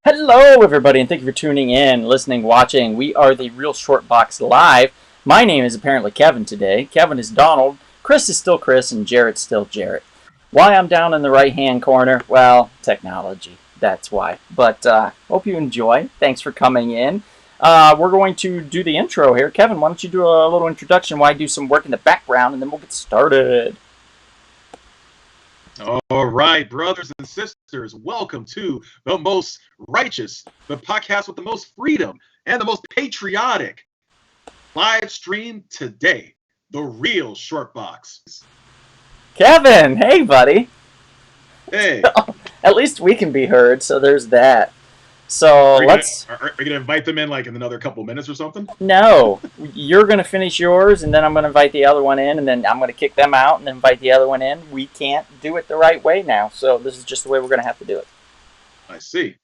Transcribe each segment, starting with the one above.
Hello, everybody, and thank you for tuning in, listening, watching. We are the Real Short Box Live. My name is apparently Kevin today. Kevin is Donald. Chris is still Chris, and Jarrett's still Jarrett. Why I'm down in the right-hand corner? Well, technology. That's why. But hope you enjoy. Thanks for coming in. We're going to do the intro here. Kevin, why don't you do a little introduction while I do some work in the background, and then we'll get started. All right, brothers and sisters, welcome to the most righteous, the podcast with the most freedom and the most patriotic live stream today, the Real Short Box. Kevin, hey, buddy. Hey. At least we can be heard, so there's that. So are let's. Are we gonna invite them in like in another couple minutes or something? No, you're gonna finish yours, and then I'm gonna invite the other one in, and then I'm gonna kick them out, and then invite the other one in. We can't do it the right way now, so this is just the way we're gonna have to do it. I see.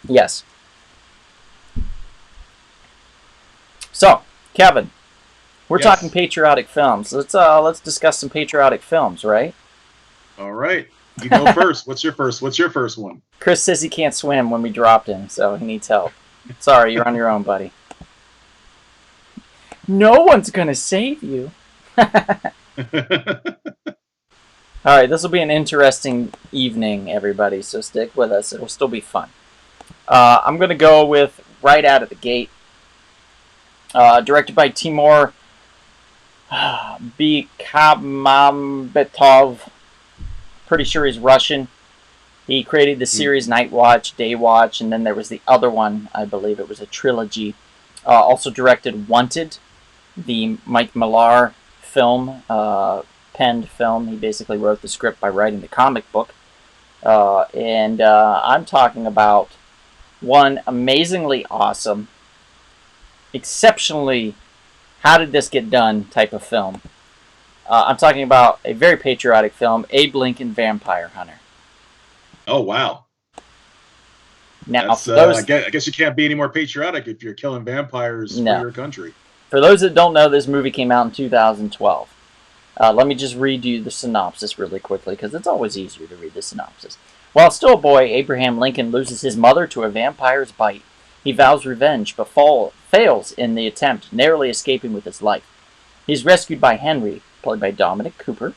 Yes. So, Kevin, we're talking patriotic films. Let's discuss some patriotic films, right? All right. You go first. What's your first one? Chris says he can't swim when we dropped him, so he needs help. Sorry, you're on your own, buddy. No one's gonna save you. Alright, this will be an interesting evening, everybody, so stick with us. It'll still be fun. I'm gonna go with right out of the gate. Directed by Timur Bekmambetov. Pretty sure he's Russian. He created the series Night Watch, Day Watch, and then there was the other one. I believe it was a trilogy. Also directed Wanted, the Mike Millar film, penned film. He basically wrote the script by writing the comic book. And I'm talking about one amazingly awesome, exceptionally how did this get done type of film. I'm talking about a very patriotic film, Abe Lincoln Vampire Hunter. Oh, wow. Now, I guess you can't be any more patriotic if you're killing vampires for your country. For those that don't know, this movie came out in 2012. Let me just read you the synopsis really quickly, because it's always easier to read the synopsis. While still a boy, Abraham Lincoln loses his mother to a vampire's bite. He vows revenge, but fails in the attempt, narrowly escaping with his life. He's rescued by Henry, played by Dominic Cooper,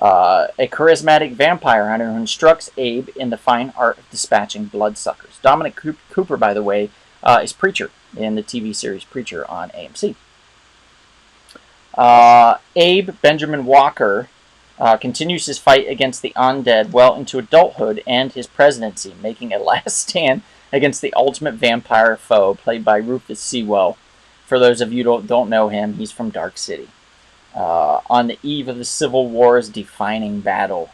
a charismatic vampire hunter who instructs Abe in the fine art of dispatching bloodsuckers. Dominic Cooper, by the way, is Preacher in the TV series Preacher on AMC. Abe Benjamin Walker continues his fight against the undead well into adulthood and his presidency, making a last stand against the ultimate vampire foe, played by Rufus Sewell. For those of you who don't know him, he's from Dark City. On the eve of the Civil War's defining battle,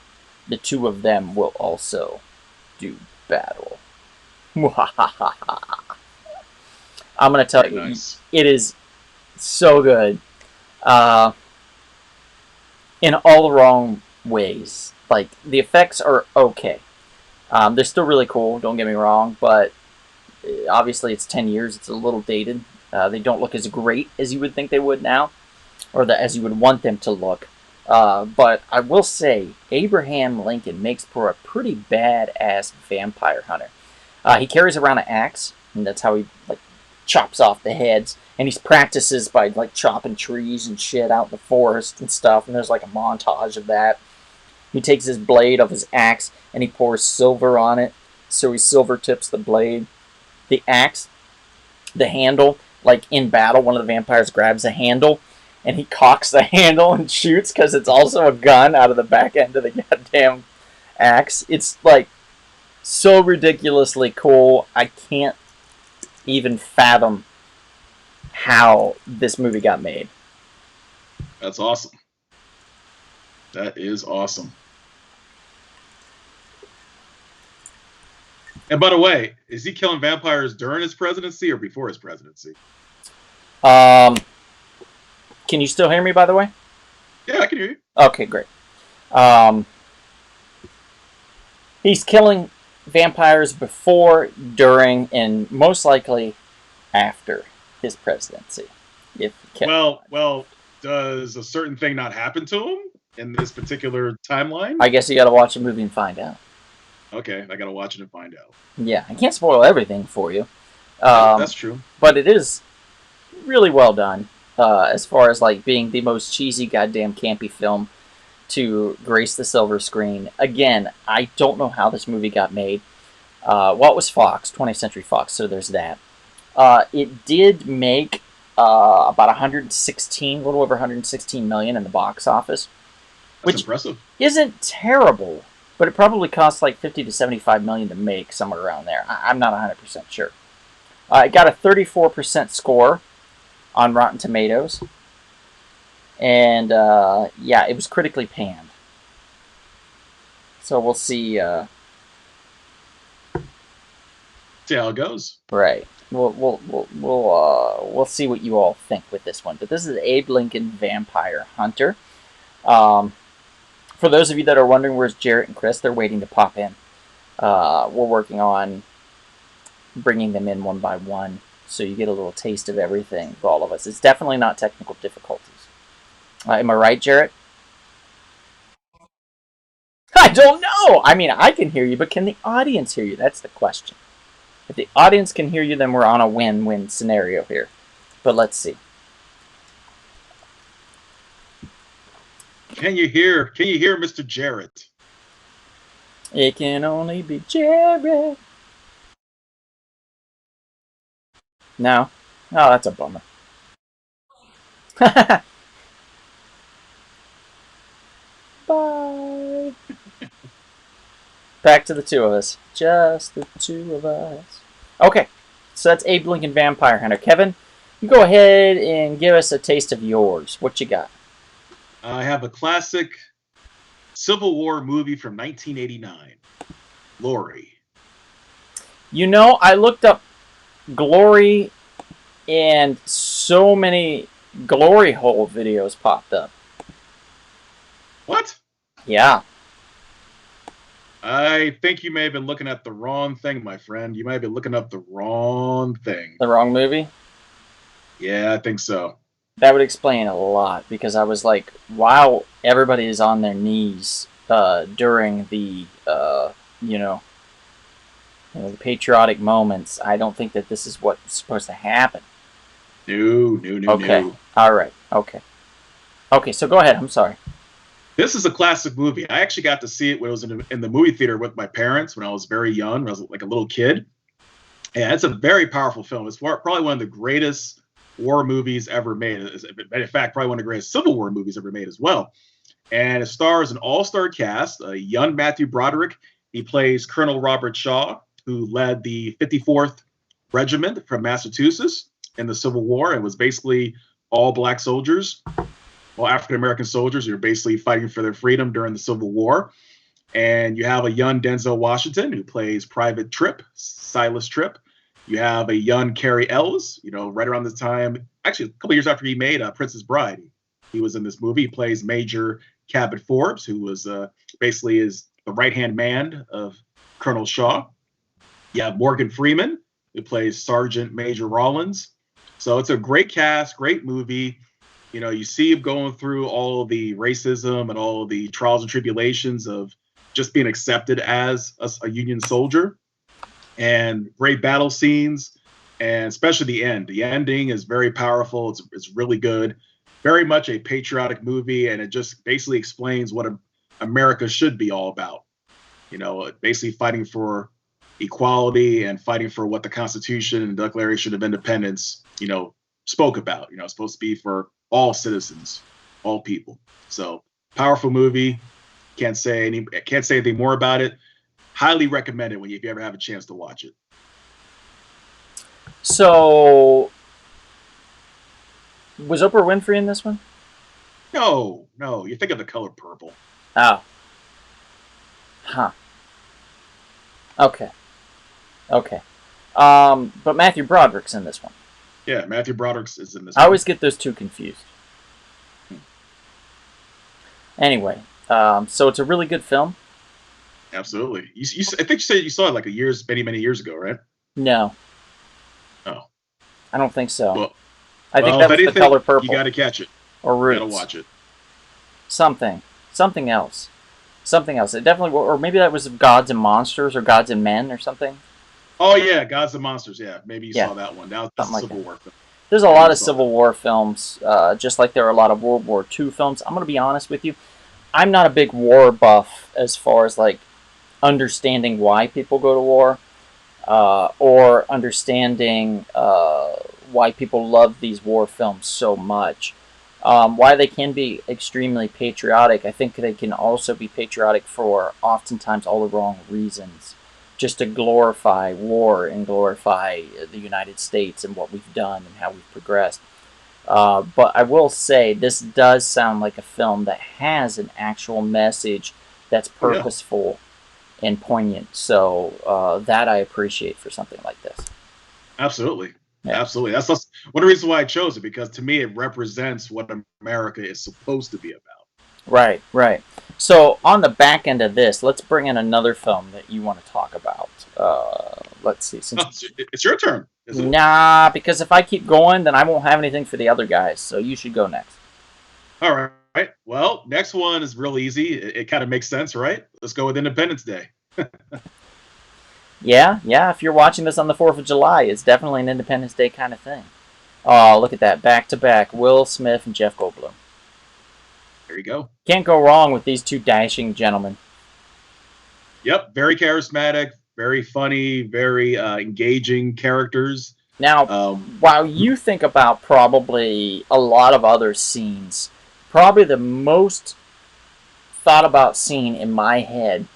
the two of them will also do battle. I'm going to tell you, it is so good. In all the wrong ways. Like, the effects are okay. They're still really cool, don't get me wrong, but obviously it's 10 years, it's a little dated. They don't look as great as you would think they would now, or as you would want them to look. But I will say, Abraham Lincoln makes for a pretty badass vampire hunter. He carries around an axe, and that's how he chops off the heads. And he practices by chopping trees and shit out in the forest and stuff. And there's a montage of that. He takes his blade of his axe and he pours silver on it, so he silver tips the blade. The axe, the handle, in battle, one of the vampires grabs a handle and he cocks the handle and shoots because it's also a gun out of the back end of the goddamn axe. It's so ridiculously cool. I can't even fathom how this movie got made. That's awesome. That is awesome. And by the way, is he killing vampires during his presidency or before his presidency? Can you still hear me, by the way? Yeah, I can hear you. Okay, great. He's killing vampires before, during, and most likely after his presidency. Well, does a certain thing not happen to him in this particular timeline? I guess you got to watch the movie and find out. Okay, I gotta watch it and find out. Yeah, I can't spoil everything for you, That's true. but it is really well done. As far as like being the most cheesy, goddamn campy film to grace the silver screen. Again, I don't know how this movie got made. Well, it was Fox, 20th Century Fox, so there's that. It did make about 116, a little over 116 million in the box office, That's which impressive. isn't terrible, but it probably cost like 50 to 75 million to make, somewhere around there. I'm not 100% sure. It got a 34% score on Rotten Tomatoes, and yeah, it was critically panned. So we'll see. See how it goes. Right. We'll see what you all think with this one. But this is Abe Lincoln Vampire Hunter. Um, for those of you that are wondering where's Jarrett and Chris, they're waiting to pop in. We're working on bringing them in one by one, so you get a little taste of everything with all of us. It's definitely not technical difficulties. Am I right, Jarrett? I don't know. I mean, I can hear you, but can the audience hear you? That's the question. If the audience can hear you, then we're on a win-win scenario here. But let's see. Can you hear? Can you hear Mr. Jarrett? It can only be Jarrett. No? Oh, that's a bummer. Bye. Back to the two of us. Just the two of us. Okay, so that's Abe Lincoln Vampire Hunter. Kevin, you go ahead and give us a taste of yours. What you got? I have a classic Civil War movie from 1989. Lori. You know, I looked up Glory, and so many Glory hole videos popped up. What? Yeah. I think you may have been looking at the wrong thing, my friend. You might have been looking up the wrong thing. The wrong movie? Yeah, I think so. That would explain a lot, because I was like, wow, everybody is on their knees during the, you know, the patriotic moments. I don't think that this is what's supposed to happen. No. Okay. All right. Okay. Okay, so go ahead. I'm sorry. This is a classic movie. I actually got to see it when I was in the movie theater with my parents when I was very young, when I was like a little kid. And it's a very powerful film. It's probably one of the greatest war movies ever made. In fact, probably one of the greatest Civil War movies ever made as well. And it stars an all-star cast. A young Matthew Broderick. He plays Colonel Robert Shaw, who led the 54th Regiment from Massachusetts in the Civil War and was basically all black soldiers. Well, African American soldiers who are basically fighting for their freedom during the Civil War. And you have a young Denzel Washington who plays Private Tripp, Silas Tripp. You have a young Cary Ellis, right around the time, actually a couple years after he made Princess Bride. He was in this movie. He plays Major Cabot Forbes, who was basically the right-hand man of Colonel Shaw. You have Morgan Freeman, who plays Sergeant Major Rollins. So it's a great cast, great movie. You see him going through all of the racism and all of the trials and tribulations of just being accepted as a Union soldier, and great battle scenes, and especially the end. The ending is very powerful. It's really good. Very much a patriotic movie, and it just basically explains what America should be all about. Basically fighting for equality and fighting for what the Constitution and Declaration of Independence, spoke about. It's supposed to be for all citizens, all people. So powerful movie. Can't say anything more about it. Highly recommend it if you ever have a chance to watch it. So, was Oprah Winfrey in this one? No. You think of The Color Purple. Oh. Huh. Okay. But Matthew Broderick's in this one. Yeah, Matthew Broderick is in this I always get those two confused. Anyway, so it's a really good film. Absolutely. I think you said you saw it many years ago, right? No. Oh. I don't think so. Well, I think that was The Color Purple. You got to catch it. Or Roots. You got to watch it. Something else. something else. It definitely, or maybe that was Gods and Monsters or Gods and Men or something. Oh yeah, Gods and Monsters. Yeah, maybe you Yeah, saw that one. That's something a like that. Civil War film. There's a Maybe lot you of saw that. Civil War films, just like there are a lot of World War II films. I'm gonna be honest with you. I'm not a big war buff as far as like understanding why people go to war, or understanding why people love these war films so much. Why they can be extremely patriotic, I think they can also be patriotic for oftentimes all the wrong reasons. Just to glorify war and glorify the United States and what we've done and how we've progressed. But I will say, this does sound like a film that has an actual message that's Oh yeah, purposeful and poignant. So that I appreciate for something like this. absolutely, Yeah. absolutely. That's one of the reasons why I chose it, because to me it represents what America is supposed to be about. Right, right. So on the back end of this, let's bring in another film that you want to talk about. Let's see. Since Oh, it's your turn, isn't it? Nah, because if I keep going, then I won't have anything for the other guys. So you should go next. All right. Well, next one is real easy. It kind of makes sense, right? Let's go with Independence Day. Yeah, yeah. If you're watching this on the 4th of July, it's definitely an Independence Day kind of thing. Oh, look at that, back to back, Will Smith and Jeff Goldblum. There you go. Can't go wrong with these two dashing gentlemen. Yep, very charismatic, very funny, very engaging characters. Now, Um, while you think about probably a lot of other scenes, probably the most thought about scene in my head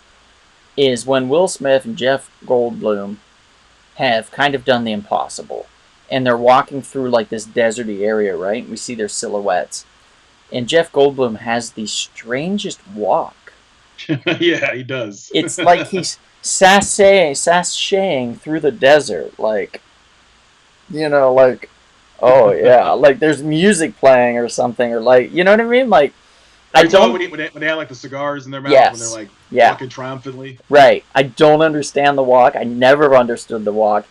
is when Will Smith and Jeff Goldblum have kind of done the impossible. And they're walking through like this deserty area, right? We see their silhouettes. And Jeff Goldblum has the strangest walk. yeah, he does. It's like he's sashaying through the desert. Like, like, oh yeah, like there's music playing or something, or like, you know what I mean? Like, Are I you talking don't, when they have like the cigars in their mouth when they're yes, like yeah, walking triumphantly? right. I don't understand the walk. I never understood the walk.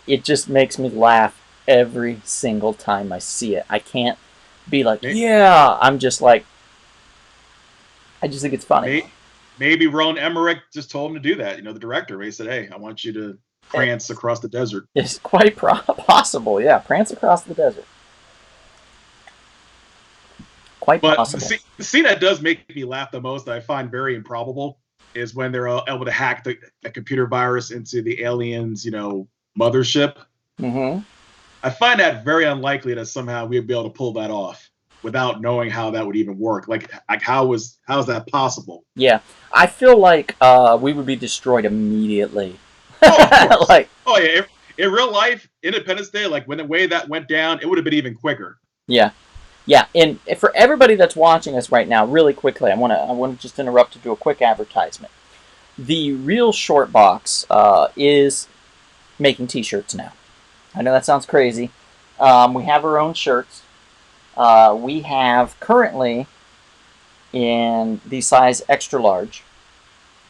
It just makes me laugh every single time I see it. I can't be like, May- yeah. I'm just like, I just think it's funny. Maybe Ron Emmerich just told him to do that. You know, the director. He said, "Hey, I want you to prance across the desert." It's quite possible. Yeah, prance across the desert. Quite But possible. the scene that does make me laugh the most, that I find very improbable, is when they're able to hack the computer virus into the aliens, mothership. Mm-hmm. I find that very unlikely that somehow we'd be able to pull that off without knowing how that would even work. Like how is that possible? Yeah, I feel like we would be destroyed immediately. Oh, of course. Like, Oh yeah. In real life, Independence Day, like when the way that went down, it would have been even quicker. yeah, yeah. And for everybody that's watching us right now, really quickly, I want to just interrupt to do a quick advertisement. The Real Short Box is making T-shirts now. I know that sounds crazy. We have our own shirts. We have currently in the size extra large.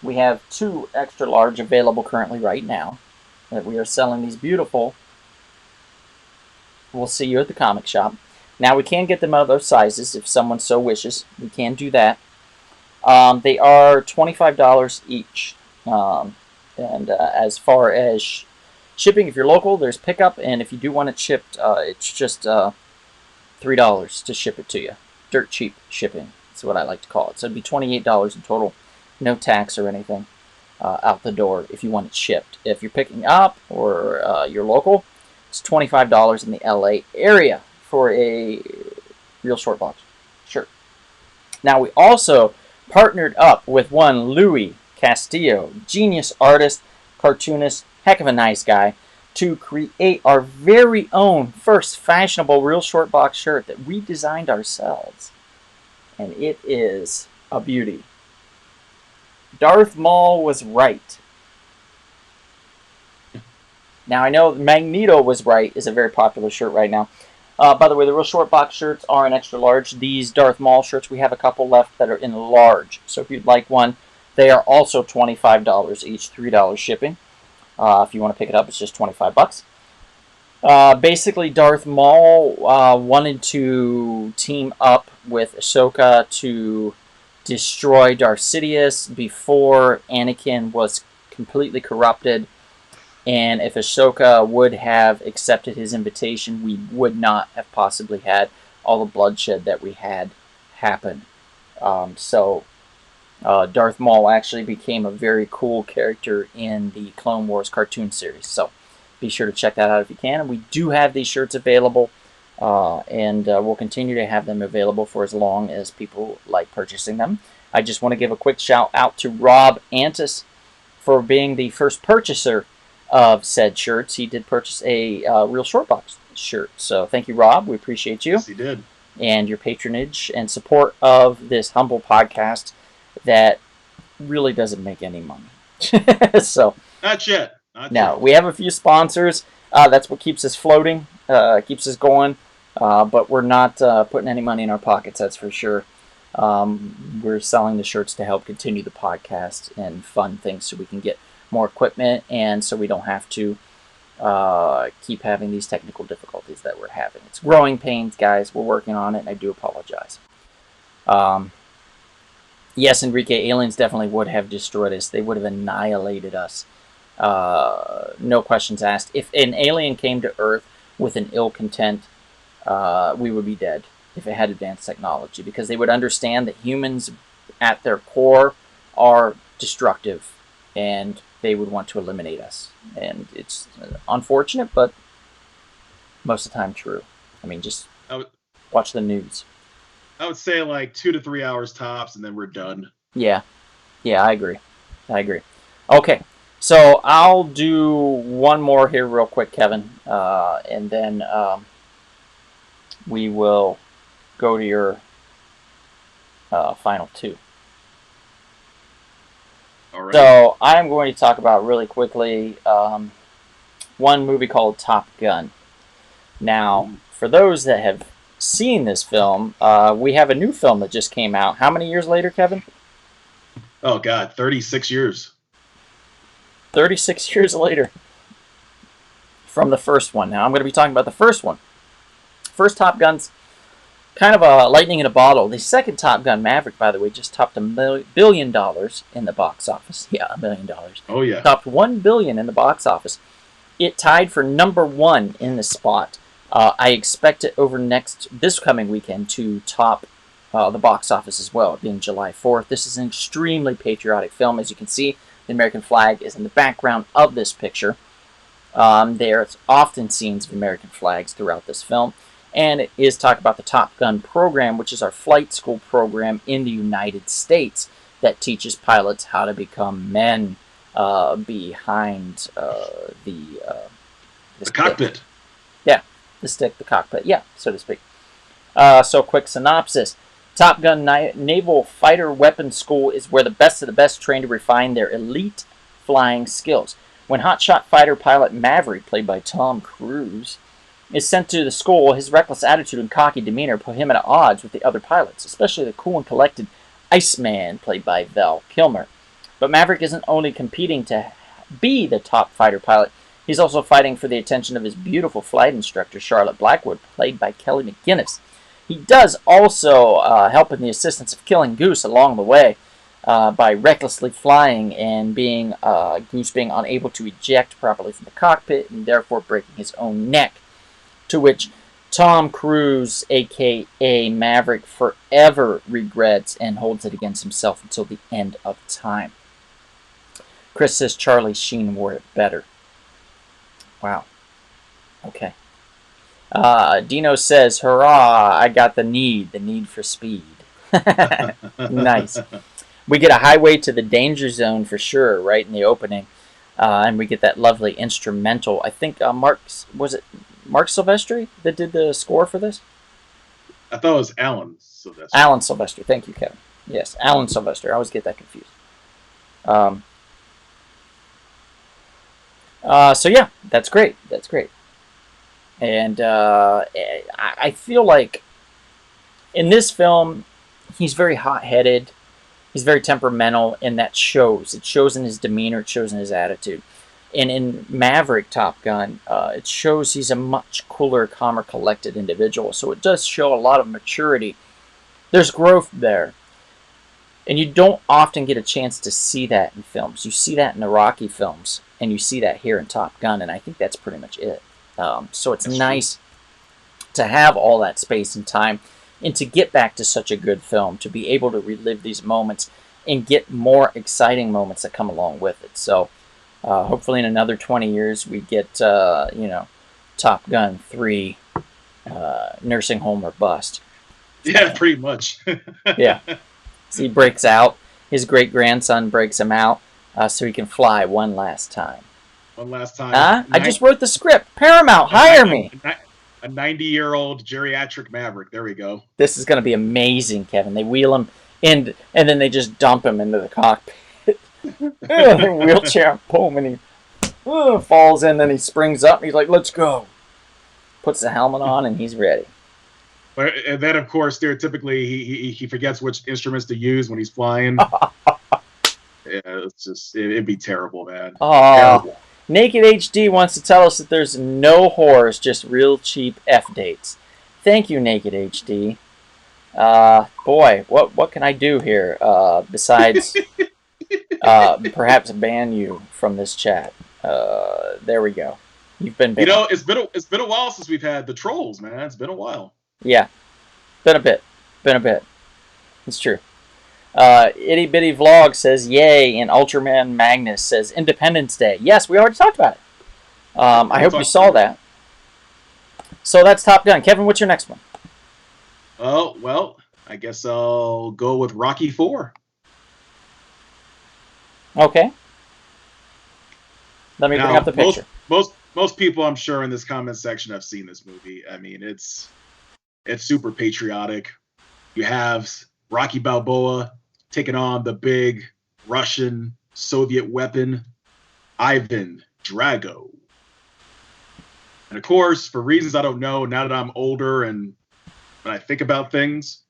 We have 2 extra large available currently right now. That we are selling these beautiful. We'll see you at the comic shop. Now we can get them other sizes if someone so wishes. We can do that. They are $25 each. And as far as shipping, if you're local, there's pickup, and if you do want it shipped, it's just $3 to ship it to you. Dirt cheap shipping. That's what I like to call it. So it'd be $28 in total, no tax or anything out the door if you want it shipped. If you're picking up or you're local, it's $25 in the LA area for a Real Short Box shirt. Now we also partnered up with one Louis Castillo, genius artist, cartoonist, heck of a nice guy, to create our very own first fashionable Real Short Box shirt that we designed ourselves. And it is a beauty. Darth Maul was right. Now I know Magneto was right is a very popular shirt right now. By the way, the Real Short Box shirts are in extra large. These Darth Maul shirts, we have a couple left that are in large. So if you'd like one, they are also $25 each, $3 shipping. If you want to pick it up, it's just 25 bucks. Basically, Darth Maul wanted to team up with Ahsoka to destroy Darth Sidious before Anakin was completely corrupted. And if Ahsoka would have accepted his invitation, we would not have possibly had all the bloodshed that we had happen. Darth Maul actually became a very cool character in the Clone Wars cartoon series. So be sure to check that out if you can. And we do have these shirts available, and we'll continue to have them available for as long as people like purchasing them. I just want to give a quick shout out to Rob Antis for being the first purchaser of said shirts. He did purchase a Real Short Box shirt. So thank you, Rob. We appreciate you. Yes, he did. And your patronage and support of this humble podcast that really doesn't make any money. So Not yet. We have a few sponsors. That's what keeps us floating, keeps us going. But we're not putting any money in our pockets, that's for sure. We're selling the shirts to help continue the podcast and fund things so we can get more equipment, and so we don't have to keep having these technical difficulties that we're having. It's growing pains, guys. We're working on it, and I do apologize. Yes, Enrique, aliens definitely would have destroyed us. They would have annihilated us. No questions asked. If an alien came to Earth with an ill content, we would be dead if it had advanced technology, because they would understand that humans at their core are destructive, and they would want to eliminate us. And it's unfortunate, but most of the time true. I mean, just watch the news. I would say like 2 to 3 hours tops, and then we're done. Yeah, I agree. Okay, so I'll do one more here real quick, Kevin, and then we will go to your final two. All right. So I'm going to talk about really quickly one movie called Top Gun. Now, for those that have seen this film, we have a new film that just came out. How many years later, Kevin? Oh, God, 36 years. 36 years later from the first one. Now, I'm going to be talking about the first one. First Top Gun's kind of a lightning in a bottle. The second Top Gun, Maverick, by the way, just topped $1 billion in the box office. Yeah, $1 billion. Oh, yeah. Topped $1 billion in the box office. It tied for number one in the spot. I expect it over this coming weekend to top the box office as well, being July 4th. This is an extremely patriotic film. As you can see, the American flag is in the background of this picture. There's often scenes of American flags throughout this film. And it is talk about the Top Gun program, which is our flight school program in the United States that teaches pilots how to become men behind the cockpit. Yeah, the stick, the cockpit, yeah, so to speak. So quick synopsis. Top Gun Naval Fighter Weapons School is where the best of the best train to refine their elite flying skills. When hotshot fighter pilot Maverick, played by Tom Cruise, is sent to the school, his reckless attitude and cocky demeanor put him at odds with the other pilots, especially the cool and collected Iceman, played by Val Kilmer. But Maverick isn't only competing to be the top fighter pilot, he's also fighting for the attention of his beautiful flight instructor, Charlotte Blackwood, played by Kelly McGinnis. He does also help in the assistance of killing Goose along the way by recklessly flying and Goose being unable to eject properly from the cockpit and therefore breaking his own neck. To which Tom Cruise, a.k.a. Maverick, forever regrets and holds it against himself until the end of time. Chris says Charlie Sheen wore it better. Wow. Okay. Dino says, hurrah, I got the need for speed. Nice. We get a highway to the danger zone for sure, right in the opening. And we get that lovely instrumental. I think Mark Silvestri that did the score for this? I thought it was Alan Silvestri. Alan Silvestri. Thank you, Kevin. Yes, Alan Silvestri. I always get that confused. So yeah, that's great. And I feel like in this film, he's very hot-headed. He's very temperamental, and that shows. It shows in his demeanor. It shows in his attitude. And in Maverick Top Gun, it shows he's a much cooler, calmer, collected individual. So it does show a lot of maturity. There's growth there. And you don't often get a chance to see that in films. You see that in the Rocky films, and you see that here in Top Gun, and I think that's pretty much it. So it's That's nice to have all that space and time, and to get back to such a good film, to be able to relive these moments and get more exciting moments that come along with it. So hopefully in another 20 years we get, Top Gun 3, Nursing Home or Bust. Yeah, pretty much. Yeah. So he breaks out. His great-grandson breaks him out so he can fly one last time. One last time. I just wrote the script. Paramount, hire me. A 90-year-old geriatric maverick. There we go. This is going to be amazing, Kevin. They wheel him in, and then they just dump him into the cockpit. Wheelchair, pull him, and he falls in, then he springs up, and he's like, let's go. Puts the helmet on, and he's ready. And then, of course, stereotypically, he forgets which instruments to use when he's flying. Yeah, it's just, it'd be terrible, man. Terrible. Naked HD wants to tell us that there's no horrors, just real cheap F dates. Thank you, Naked HD. Boy, what can I do here besides perhaps ban you from this chat? There we go. You've been banned. It's been a while since we've had the trolls, man. It's been a while. Yeah, been a bit. It's true. Itty Bitty Vlog says yay, and Ultraman Magnus says Independence Day. Yes, we already talked about it. I hope you saw that. So that's Top Gun. Kevin, what's your next one? Oh, well, I guess I'll go with Rocky 4. Okay. Let me bring up the picture. Most people, I'm sure, in this comment section have seen this movie. I mean, it's super patriotic. You have Rocky Balboa taking on the big Russian Soviet weapon, Ivan Drago. And of course, for reasons I don't know, now that I'm older and when I think about things,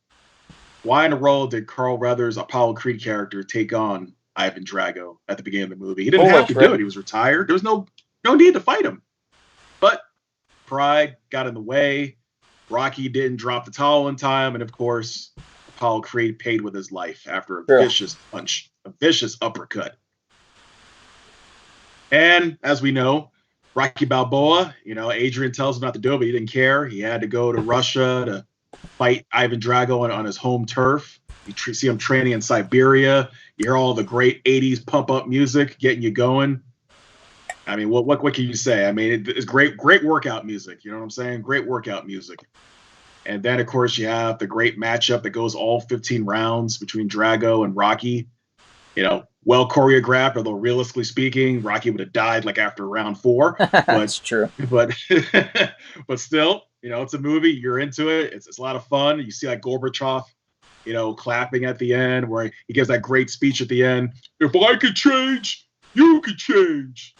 why in the world did Carl Weathers' Apollo Creed character take on Ivan Drago at the beginning of the movie? He didn't have to do it. He was retired. There was no need to fight him. But pride got in the way. Rocky didn't drop the towel in time, and of course, Apollo Creed paid with his life after a vicious punch, a vicious uppercut. And as we know, Rocky Balboa, Adrian tells him not to do it, but he didn't care. He had to go to Russia to fight Ivan Drago on his home turf. You see him training in Siberia. You hear all the great 80s pump-up music getting you going. I mean, what can you say? I mean, it's great workout music. You know what I'm saying? Great workout music. And then, of course, you have the great matchup that goes all 15 rounds between Drago and Rocky. Well choreographed, although realistically speaking, Rocky would have died like after round 4. But, that's true. But still, it's a movie. You're into it. It's a lot of fun. You see like Gorbachev, clapping at the end, where he gives that great speech at the end. If I could change, you could change.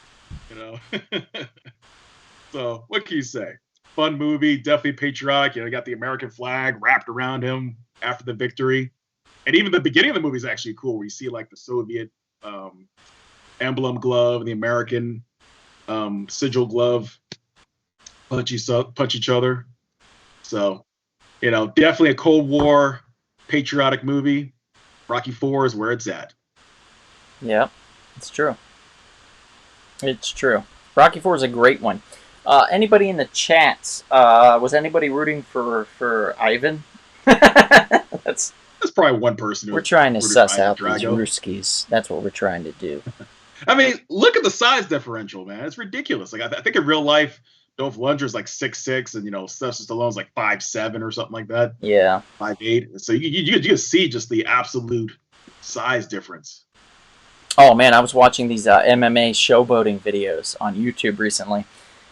So what can you say? Fun movie, definitely patriotic. You got the American flag wrapped around him after the victory, and even the beginning of the movie is actually cool, where you see like the Soviet emblem glove and the American sigil glove punch each other. So, definitely a Cold War patriotic movie. Rocky 4 is where it's at. Yeah, it's true. It's true. Rocky 4 is a great one. Anybody in the chats, was anybody rooting for Ivan? That's probably one person. We're trying to suss out these Ruskies. That's what we're trying to do. I mean, look at the size differential, man. It's ridiculous. Like I think in real life, Dolph Lundgren's like 6'6", and Sylvester Stallone's like 5'7" or something like that. Yeah, 5'8". So you see just the absolute size difference. Oh man, I was watching these MMA showboating videos on YouTube recently,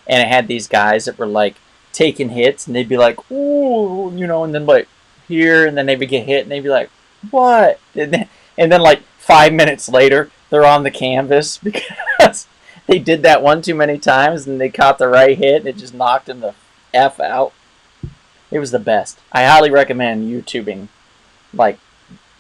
and it had these guys that were like taking hits, and they'd be like, "Ooh," and then like here, and then they would get hit, and they'd be like, "What?" And then like 5 minutes later, they're on the canvas because they did that one too many times, and they caught the right hit, and it just knocked them the F out. It was the best. I highly recommend YouTubing, like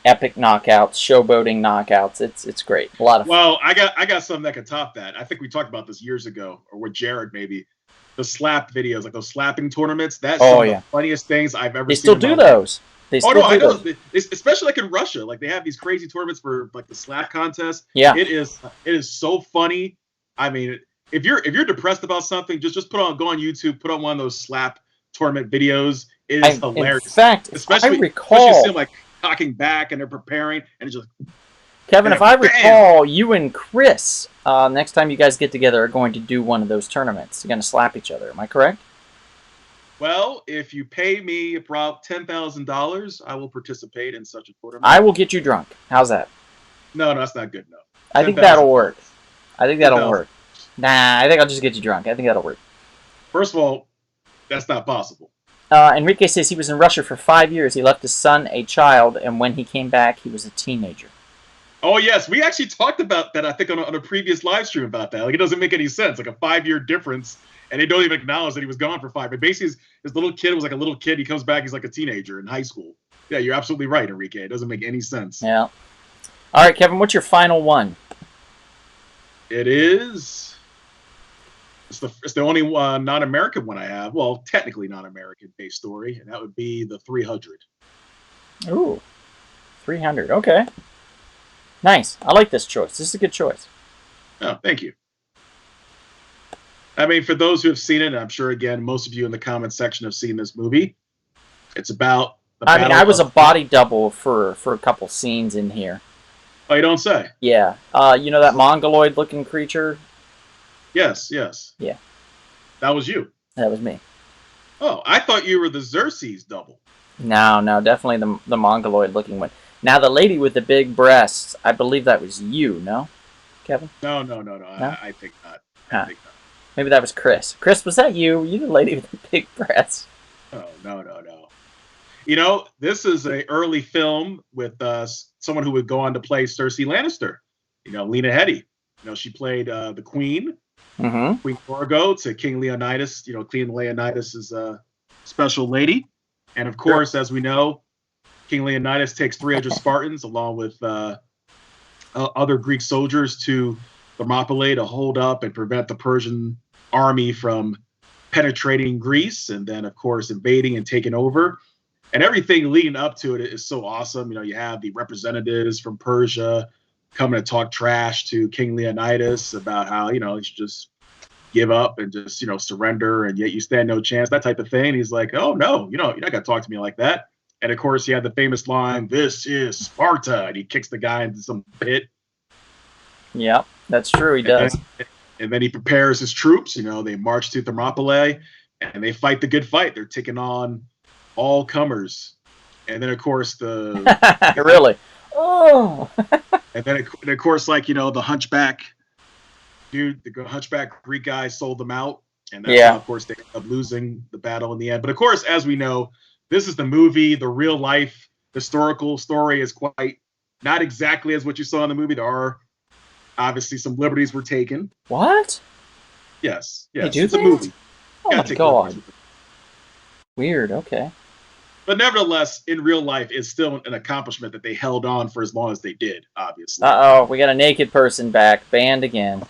epic knockouts, showboating knockouts. It's great. A lot of fun. Well, I got something that could top that. I think we talked about this years ago, or with Jared maybe. The slap videos, like those slapping tournaments. That's some of the funniest things I've ever seen. They still do those. They Oh still no, I do know. those. Especially like in Russia, like they have these crazy tournaments for like the slap contest. Yeah. It is so funny. I mean, if you're depressed about something, just go on YouTube, put on one of those slap tournament videos. It is In hilarious. fact, if I Especially you see recall, them like cocking back and they're preparing and it's just Kevin, and if then I bam. recall, you and Chris, next time you guys get together, are going to do one of those tournaments. You're going to slap each other. Am I correct? Well, if you pay me about $10,000, I will participate in such a I tournament. will get you drunk. How's that? No, that's not good enough. I Ten think that'll thousand work. dollars. I think Ten that'll thousand. work. Nah, I think I'll just get you drunk. I think that'll work. First of all, that's not possible. Enrique says he was in Russia for 5 years. He left his son a child, and when he came back, he was a teenager. Oh yes, we actually talked about that. I think on a previous live stream about that. Like it doesn't make any sense. Like a 5-year difference, and they don't even acknowledge that he was gone for 5. But basically, his little kid was like a little kid. He comes back, he's like a teenager in high school. Yeah, you're absolutely right, Enrique. It doesn't make any sense. Yeah. All right, Kevin, what's your final one? It is. It's the only non-American one I have. Well, technically non-American based story, and that would be the 300. Ooh, 300. Okay. Nice. I like this choice. This is a good choice. Oh, thank you. I mean, for those who have seen it, and I'm sure, again, most of you in the comment section have seen this movie. It's about the I mean, battle I was a of... body double for a couple scenes in here. Oh, you don't say? Yeah. You know that mongoloid-looking creature? Yes, yes. Yeah. That was you. That was me. Oh, I thought you were the Xerxes double. No, definitely the mongoloid-looking one. Now, the lady with the big breasts, I believe that was you, no? Kevin? No. No? I think not. I think not. Maybe that was Chris. Chris, was that you? Were you the lady with the big breasts? Oh, no. You know, this is an early film with someone who would go on to play Cersei Lannister. You know, Lena Headey. You know, she played the Queen, Queen Gorgo to King Leonidas. You know, King Leonidas is a special lady. And of course, as we know, King Leonidas takes 300 Spartans along with other Greek soldiers to Thermopylae to hold up and prevent the Persian army from penetrating Greece and then, of course, invading and taking over. And everything leading up to it is so awesome. You know, you have the representatives from Persia coming to talk trash to King Leonidas about how, you know, you should just give up and just, you know, surrender and yet you stand no chance, that type of thing. And he's like, oh, no, you know, you're not going to talk to me like that. And of course, he had the famous line, "This is Sparta." And he kicks the guy into some pit. Yeah, that's true. He does. And then he prepares his troops. You know, they march to Thermopylae and they fight the good fight. They're taking on all comers. And then, of course, Really? Oh. And then, of course, like, you know, the hunchback dude, the hunchback Greek guy sold them out. And that's how, of course, they end up losing the battle in the end. But, of course, as we know, this is the movie. The real life historical story is quite not exactly as what you saw in the movie. There are obviously some liberties were taken. What? Yes. It's a movie. Oh my god. Weird. Okay. But nevertheless, in real life, it's still an accomplishment that they held on for as long as they did, obviously. Uh-oh, we got a naked person back. Banned again.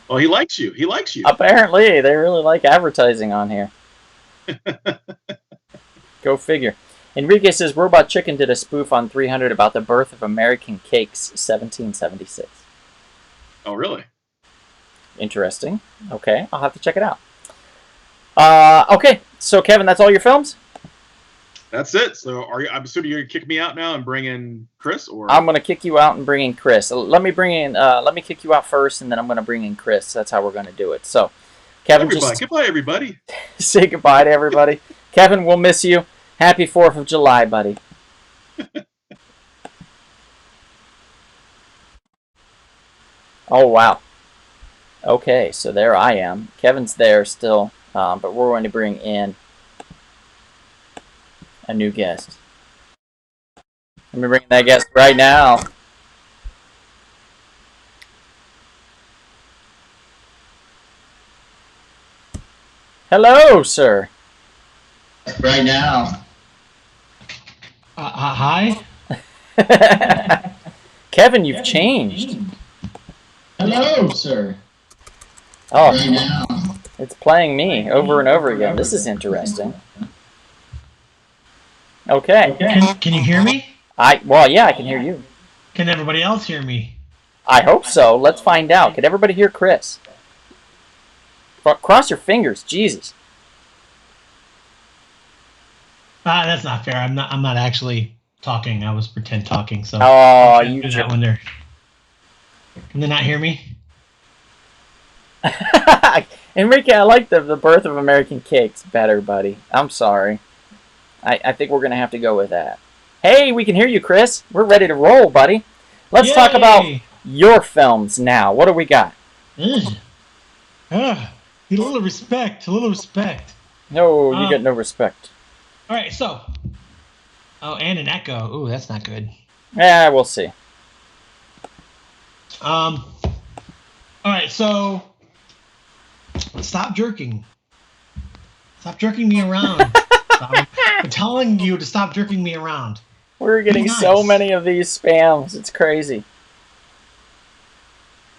Well, he likes you. He likes you. Apparently, they really like advertising on here. Go figure. Enrique says Robot Chicken did a spoof on 300 about the birth of American cakes, 1776. Oh, really? Interesting. Okay, I'll have to check it out. Okay, so Kevin, that's all your films? That's it. So, I'm assuming you're gonna kick me out now and bring in Chris, or I'm gonna kick you out and bring in Chris. Let me kick you out first, and then I'm gonna bring in Chris. That's how we're gonna do it. So, Kevin, goodbye, everybody. Say goodbye to everybody. Kevin, we'll miss you. Happy 4th of July, buddy. Oh wow. Okay, so there I am. Kevin's there still, but we're going to bring in a new guest. Let me bring in that guest right now. Hello, sir. Right now. Hi. Kevin, you've changed. Hello, sir. Oh, right now. It's playing me over and over again. This is interesting. Okay. Can you hear me? Well, yeah, I can hear you. Can everybody else hear me? I hope so. Let's find out. Can everybody hear Chris? Cross your fingers, Jesus. That's not fair. I'm not actually talking. I was pretend talking. So Oh, okay, you do jerk. that one there. Can they not hear me? Enrique, I like the Birth of American Cakes better, buddy. I'm sorry. I think we're going to have to go with that. Hey, we can hear you, Chris. We're ready to roll, buddy. Let's talk about your films now. What do we got? Need a little respect. A little respect. No, you get no respect. All right, so. Oh, and an echo. Ooh, that's not good. Yeah, we'll see. All right, so. Stop jerking. Stop jerking me around. I'm telling you to stop jerking me around. We're getting so many of these spams. It's crazy.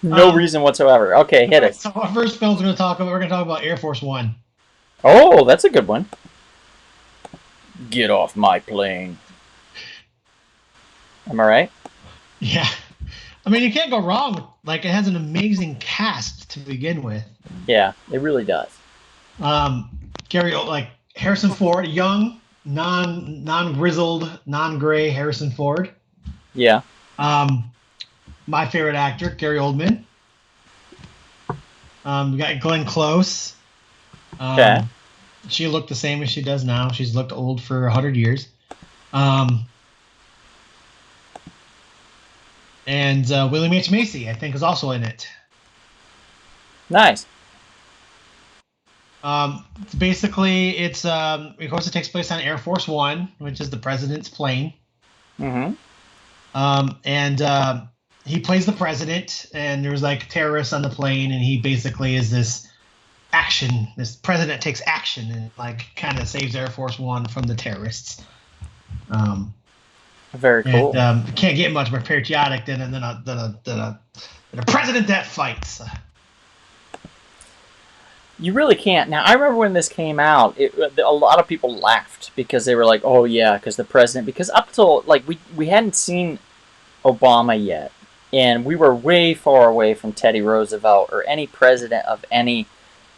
No reason whatsoever. Okay, hit it. So our first film we're going to talk about Air Force One. Oh, that's a good one. Get off my plane. Am I right? Yeah. I mean, you can't go wrong. Like, it has an amazing cast to begin with. Yeah, it really does. Harrison Ford, young, non-grizzled, non-gray Harrison Ford. Yeah. My favorite actor, Gary Oldman. We got Glenn Close. Okay. She looked the same as she does now. She's looked old for 100 years. And William H. Macy, I think, is also in it. Nice. Basically, of course, it takes place on Air Force One, which is the president's plane. Mm-hmm. And he plays the president, and there's like terrorists on the plane, and he basically is this president takes action and like kind of saves Air Force One from the terrorists. Very cool. And can't get much more patriotic than a president that fights. You really can't. Now, I remember when this came out, a lot of people laughed because they were like, "Oh yeah," because the president. Because up till like we hadn't seen Obama yet, and we were way far away from Teddy Roosevelt or any president of any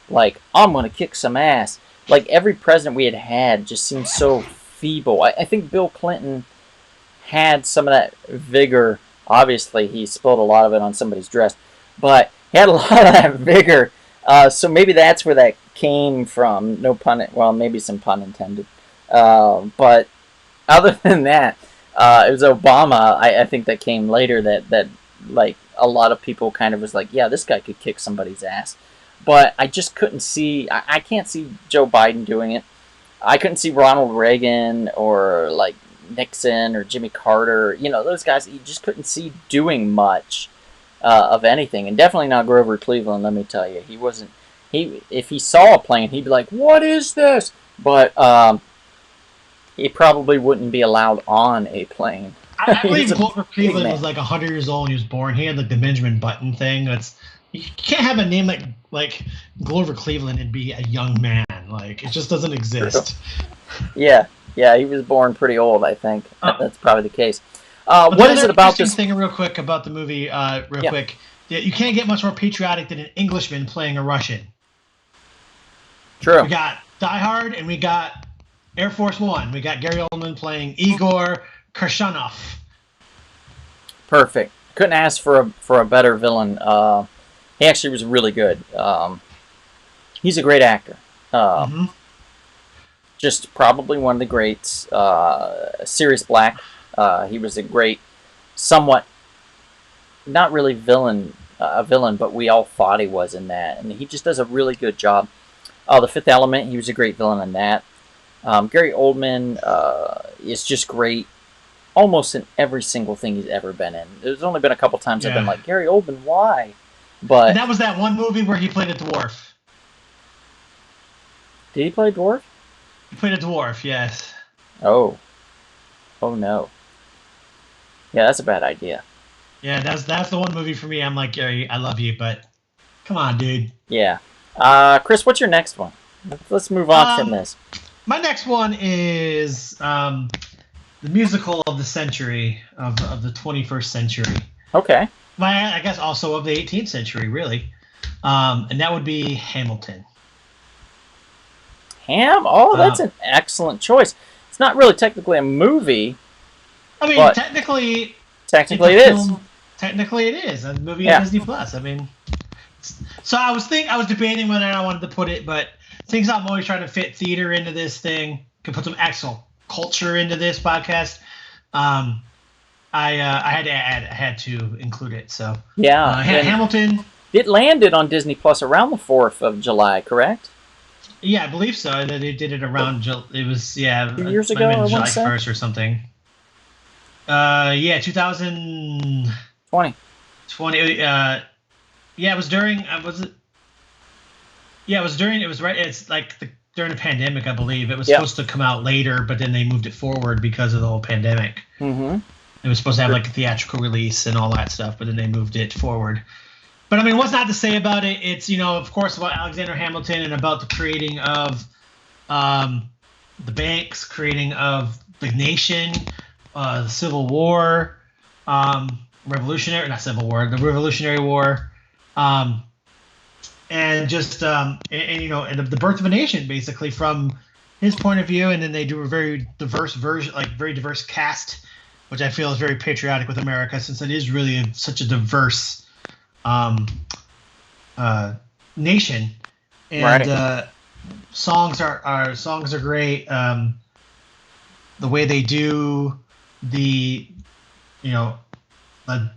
like I'm gonna kick some ass. Like every president we had just seemed so feeble. I think Bill Clinton had some of that vigor. Obviously, he spilled a lot of it on somebody's dress, but he had a lot of that vigor. So maybe that's where that came from. No pun. Well, maybe some pun intended. But other than that, it was Obama. I think that came later. That like a lot of people kind of was like, yeah, this guy could kick somebody's ass. But I just couldn't see. I can't see Joe Biden doing it. I couldn't see Ronald Reagan or like Nixon or Jimmy Carter. You know, those guys. You just couldn't see doing much. Of anything, and definitely not Grover Cleveland. Let me tell you, he wasn't. If he saw a plane, he'd be like, "What is this?" But he probably wouldn't be allowed on a plane. I believe Grover Cleveland was like 100 years old when he was born. He had like the Benjamin Button thing. You can't have a name like Grover Cleveland and be a young man. Like it just doesn't exist. Yeah, he was born pretty old. I think that's probably the case. What is it about this thing? Real quick about the movie. Quick. Yeah, you can't get much more patriotic than an Englishman playing a Russian. True. We got Die Hard and we got Air Force One. We got Gary Oldman playing Igor Kirsanov. Perfect. Couldn't ask for a better villain. He actually was really good. He's a great actor. Just probably one of the greats. Sirius Black. He was a great, somewhat, not really a villain, but we all thought he was in that. And he just does a really good job. The Fifth Element, he was a great villain in that. Gary Oldman is just great almost in every single thing he's ever been in. There's only been a couple times I've been like, Gary Oldman, why? But and that was that one movie where he played a dwarf. Did he play a dwarf? He played a dwarf, yes. Oh no. Yeah, that's a bad idea. Yeah, that's the one movie for me. I'm like, Gary, I love you, but come on, dude. Yeah. Chris, what's your next one? Let's move on from this. My next one is the musical of the century of the 21st century. Okay. Well, I guess also of the 18th century, really. And that would be Hamilton. Oh, that's an excellent choice. It's not really technically a movie. I mean, technically it is. Technically, it is a movie on Disney Plus. I mean, so I was debating whether I wanted to put it, but since I'm always trying to fit theater into this thing, can put some actual culture into this podcast. I had to include it. So yeah, Hamilton. It landed on Disney Plus around the 4th of July, correct? Yeah, I believe so. That they did it around. It was 2 years ago, July 1st or something. 2020. 20. Yeah, it was during. Was it? Yeah, it was during. It was right. It's like during the pandemic, I believe. It was supposed to come out later, but then they moved it forward because of the whole pandemic. Mm-hmm. It was supposed to have like a theatrical release and all that stuff, but then they moved it forward. But I mean, what's not to say about it? It's, of course, about Alexander Hamilton and about the creating of the banks, creating of the nation, the Civil War, the Revolutionary War, and just and the birth of a nation, basically from his point of view. And then they do a very diverse version, like very diverse cast, which I feel is very patriotic with America, since it is really such a diverse nation. And songs are great. The way they do the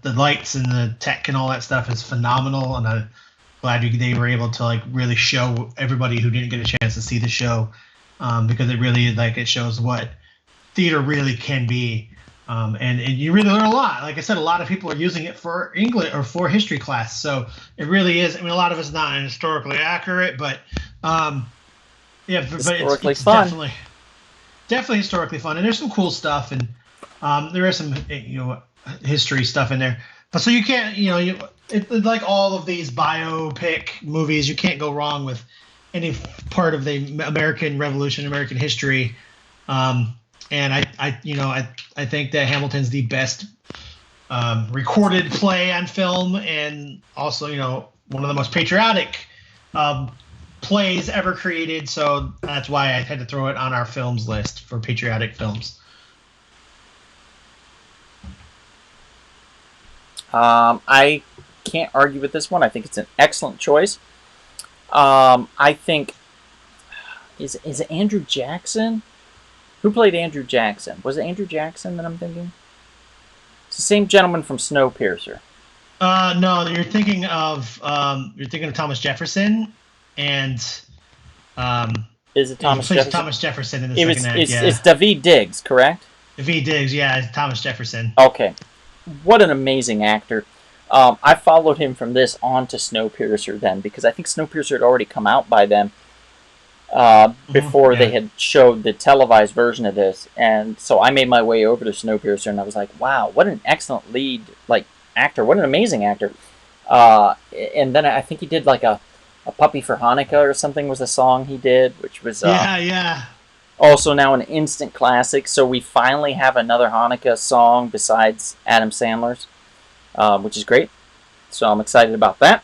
lights and the tech and all that stuff is phenomenal, and I'm glad they were able to like really show everybody who didn't get a chance to see the show, because it really it shows what theater really can be. And you really learn a lot. Like I said, a lot of people are using it for English or for history class. So it really is. I mean, a lot of it's not historically accurate, but but it's fun. Definitely historically fun. And there's some cool stuff, and there is some history stuff in there. But so you can't like all of these biopic movies, you can't go wrong with any part of the American Revolution, American history. And I think that Hamilton's the best recorded play on film, and also one of the most patriotic plays ever created. So that's why I had to throw it on our films list for patriotic films. I can't argue with this one. I think it's an excellent choice. I think is it Andrew Jackson? Who played Andrew Jackson? Was it Andrew Jackson that I'm thinking? It's the same gentleman from Snowpiercer. No, you're thinking of Thomas Jefferson, and is it Thomas Jefferson? Thomas Jefferson in the second act. It's Daveed Diggs, correct? Daveed Diggs, yeah, it's Thomas Jefferson. Okay, what an amazing actor. I followed him from this on to Snowpiercer then, because I think Snowpiercer had already come out by then. Before they had showed the televised version of this, and so I made my way over to Snowpiercer, and I was like, "Wow, what an excellent lead actor! What an amazing actor!" And then I think he did like a "Puppy for Hanukkah" or something was a song he did, which was also now an instant classic. So we finally have another Hanukkah song besides Adam Sandler's, which is great. So I'm excited about that.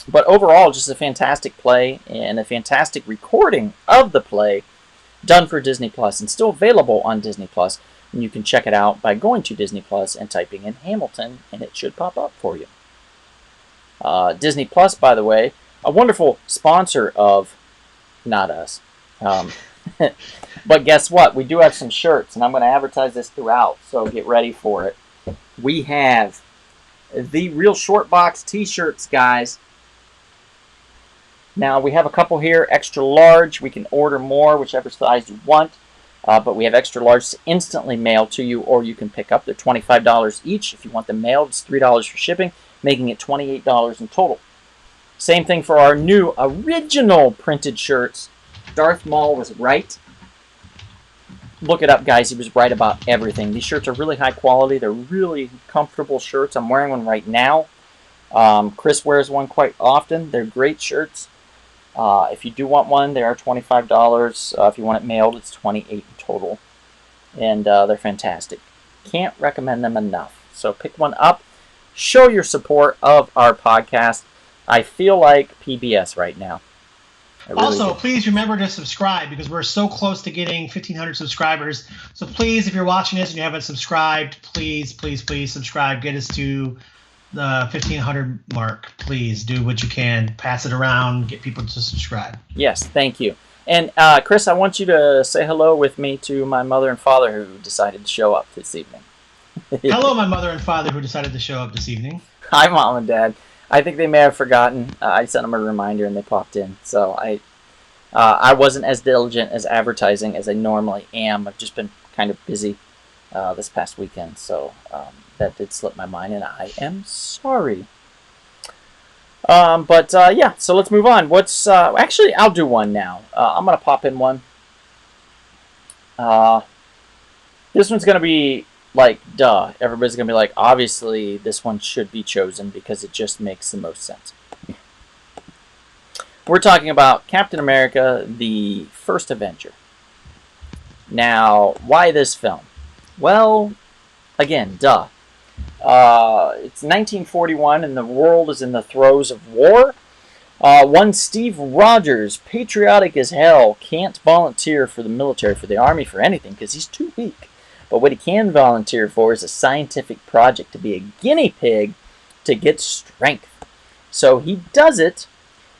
But overall, just a fantastic play and a fantastic recording of the play done for Disney Plus and still available on Disney Plus. And you can check it out by going to Disney Plus and typing in Hamilton, and it should pop up for you. Disney Plus, by the way, a wonderful sponsor of not us. But guess what? We do have some shirts, and I'm going to advertise this throughout, so get ready for it. We have the Real Short Box t-shirts, guys. Now, we have a couple here, extra large. We can order more, whichever size you want. But we have extra large instantly mailed to you, or you can pick up. They're $25 each. If you want them mailed, it's $3 for shipping, making it $28 in total. Same thing for our new original printed shirts. Darth Maul was right. Look it up, guys. He was right about everything. These shirts are really high quality. They're really comfortable shirts. I'm wearing one right now. Chris wears one quite often. They're great shirts. If you do want one, they are $25. If you want it mailed, it's $28 in total. and they're fantastic. Can't recommend them enough. So pick one up. Show your support of our podcast. I feel like PBS right now. Also, please remember to subscribe because we're so close to getting 1,500 subscribers. So please, if you're watching this and you haven't subscribed, please subscribe. Get us to the 1,500 mark. Please do what you can. Pass it around. Get people to subscribe. Yes, thank you. And Chris, I want you to say hello with me to my mother and father who decided to show up this evening. Hello, my mother and father who decided to show up this evening. Hi, Mom and Dad. I think they may have forgotten. I sent them a reminder and they popped in. So I wasn't as diligent as advertising as I normally am. I've just been kind of busy this past weekend. So that did slip my mind and I am sorry. Yeah, so let's move on. Actually, I'll do one now. I'm going to pop in one. This one's going to be like, duh. Everybody's going to be like, obviously, this one should be chosen because it just makes the most sense. We're talking about Captain America, the First Avenger. Now, why this film? Well, again, duh. It's 1941 and the world is in the throes of war. One Steve Rogers, patriotic as hell, can't volunteer for the military, for the army, for anything because he's too weak. But what he can volunteer for is a scientific project to be a guinea pig to get strength. So he does it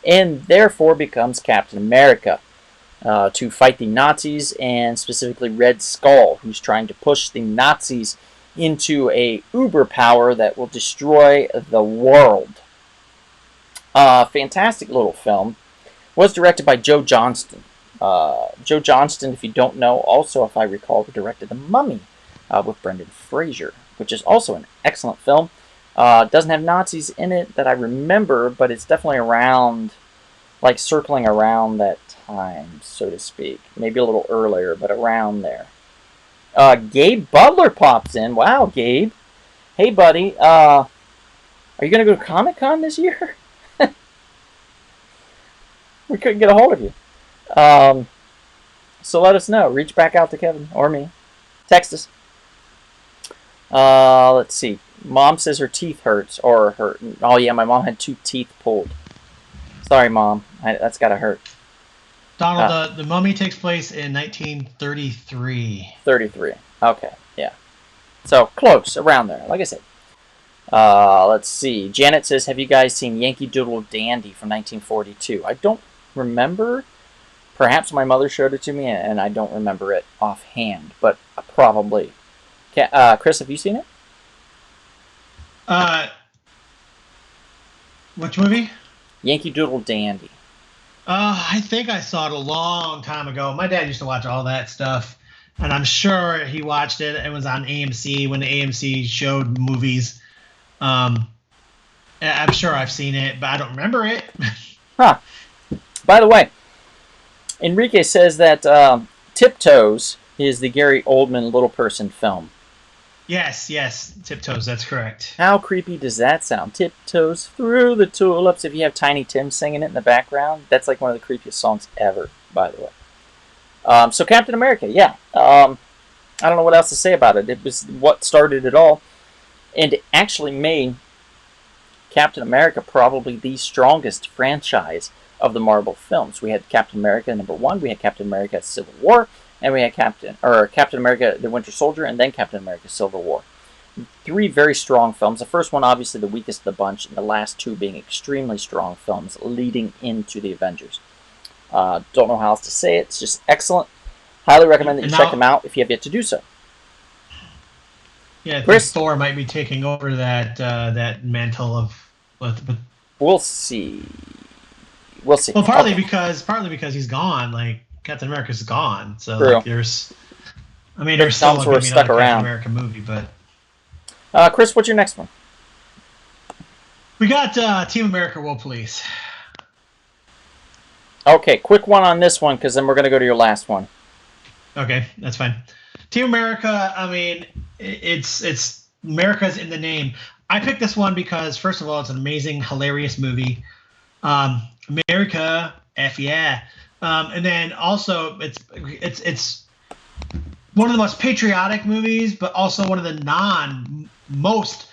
and therefore becomes Captain America to fight the Nazis and specifically Red Skull, who's trying to push the Nazis into a uber power that will destroy the world. Fantastic little film. Was directed by Joe Johnston. Joe Johnston, if you don't know, also, if I recall, directed The Mummy with Brendan Fraser, which is also an excellent film. Doesn't have Nazis in it that I remember, but it's definitely around, like circling around that time, so to speak. Maybe a little earlier, but around there. Gabe Butler pops in. Wow, Gabe. Hey, buddy. Are you going to go to Comic-Con this year? We couldn't get a hold of you. So let us know. Reach back out to Kevin or me. Text us. Let's see. Mom says her teeth hurts or hurt. Oh yeah, my mom had 2 teeth pulled. Sorry, Mom. That's gotta hurt. Donald, the Mummy takes place in 1933. 33. Okay, yeah. So close, around there. Like I said. Let's see. Janet says, "Have you guys seen Yankee Doodle Dandy from 1942?" I don't remember. Perhaps my mother showed it to me, and I don't remember it offhand, but probably. Chris, have you seen it? Which movie? Yankee Doodle Dandy. I think I saw it a long time ago. My dad used to watch all that stuff, and I'm sure he watched it. It was on AMC when the AMC showed movies. I'm sure I've seen it, but I don't remember it. Huh. By the way, Enrique says that Tiptoes is the Gary Oldman Little Person film. Yes, Tiptoes, that's correct. How creepy does that sound? Tiptoes through the tulips. If you have Tiny Tim singing it in the background, that's like one of the creepiest songs ever, by the way. So Captain America, yeah. I don't know what else to say about it. It was what started it all. And it actually made Captain America probably the strongest franchise of the Marvel films. We had Captain America #1, we had Captain America Civil War, and we had Captain America the Winter Soldier, and then Captain America Civil War. 3 very strong films. The first one obviously the weakest of the bunch, and the last 2 being extremely strong films leading into the Avengers. Don't know how else to say it. It's just excellent. Highly recommend that you check them out if you have yet to do so. Yeah, I think Thor might be taking over that mantle of. We'll see. We'll see. Well, partly because he's gone. Like Captain America's gone, so like, there's still going to be another Captain America movie, but. Chris, what's your next one? We got Team America World Police. Okay, quick one on this one, because then we're going to go to your last one. Okay, that's fine. Team America, I mean, it's America's in the name. I picked this one because, first of all, it's an amazing, hilarious movie. America, F yeah. And then also, it's one of the most patriotic movies, but also one of the most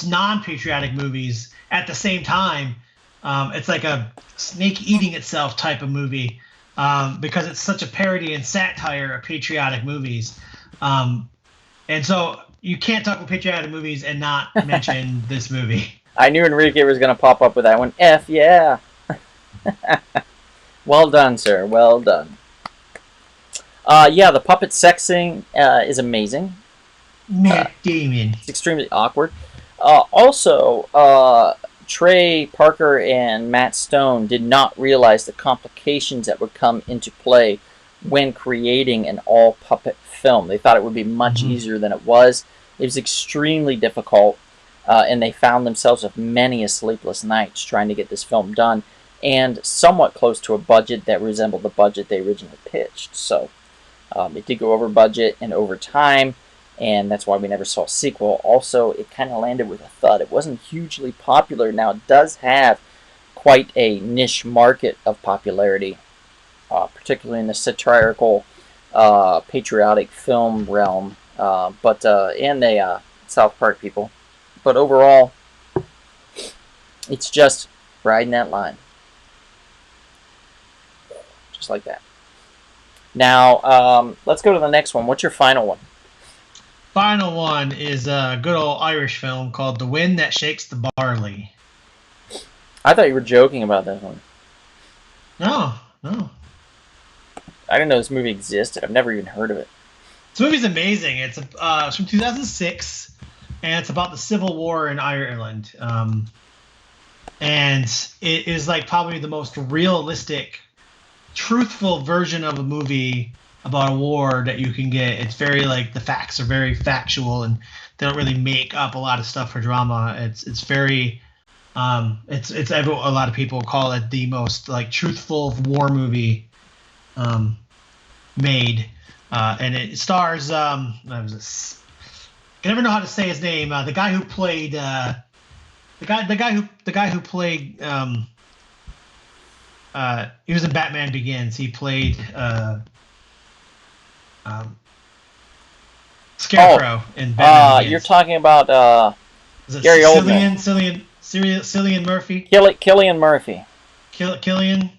non-patriotic movies at the same time. It's like a snake eating itself type of movie because it's such a parody and satire of patriotic movies. And so you can't talk about patriotic movies and not mention this movie. I knew Enrique was going to pop up with that one. F yeah. Well done, sir. Well done. Yeah, the puppet sex scene is amazing. Matt Damon. It's extremely awkward. Also, Trey Parker and Matt Stone did not realize the complications that would come into play when creating an all-puppet film. They thought it would be much easier than it was. It was extremely difficult, and they found themselves with many a sleepless nights trying to get this film done, and somewhat close to a budget that resembled the budget they originally pitched. So it did go over budget and over time, and that's why we never saw a sequel. Also, it kind of landed with a thud. It wasn't hugely popular. Now, it does have quite a niche market of popularity, particularly in the satirical, patriotic film realm, and the South Park people. But overall, it's just riding that line. Just like that. Now, let's go to the next one. What's your final one? Final one is a good old Irish film called The Wind That Shakes the Barley. I thought you were joking about that one. No. I didn't know this movie existed. I've never even heard of it. This movie's amazing. It's from 2006, and it's about the Civil War in Ireland. And it is like probably the most realistic, truthful version of a movie about a war that you can get. It's very like the facts are very factual, and they don't really make up a lot of stuff for drama. It's very a lot of people call it the most like truthful war movie made, and it stars what was this? I never know how to say his name. The guy who played the guy who played he was in Batman Begins. He played Scarecrow in Batman Begins. You're talking about Gary Oldman. Cillian Murphy. Cillian Murphy. Killian.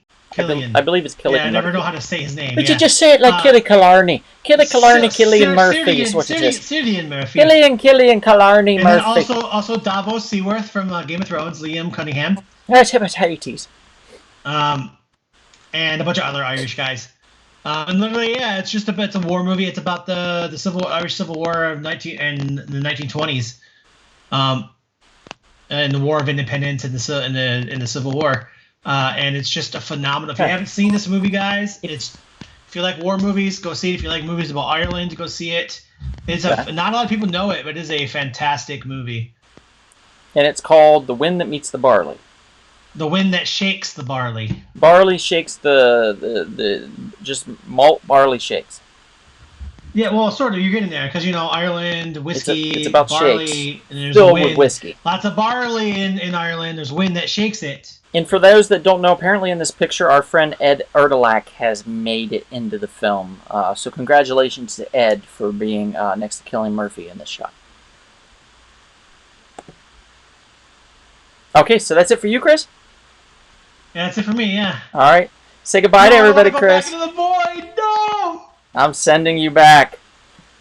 I believe it's Cillian. Yeah, I never know how to say his name. But you just say it like Killy Killarney. Cillian Murphy is what it is. Cillian Murphy. Killian Killarney and Murphy. Then also Davos Seaworth from Game of Thrones, Liam Cunningham. That's hepatitis. And a bunch of other Irish guys. And literally, yeah, it's a war movie. It's about the Irish Civil War of the 1920s, and the War of Independence in the Civil War. And it's just a phenomenal. If you haven't seen this movie, guys, if you like war movies, go see it. If you like movies about Ireland, go see it. Not a lot of people know it, but it is a fantastic movie. And it's called The Wind That Meets the Barley. The Wind That Shakes the Barley. Barley shakes the just malt barley shakes. Yeah, well, sort of. You're getting there because Ireland, whiskey, it's about barley, shakes. and there's Filled wind. with whiskey. Lots of barley in Ireland. There's wind that shakes it. And for those that don't know, apparently in this picture, our friend Ed Erdelak has made it into the film. So congratulations to Ed for being next to Cillian Murphy in this shot. Okay, so that's it for you, Chris? Yeah, that's it for me, yeah. All right. Say goodbye to everybody, Chris. Back into the void. No! I'm sending you back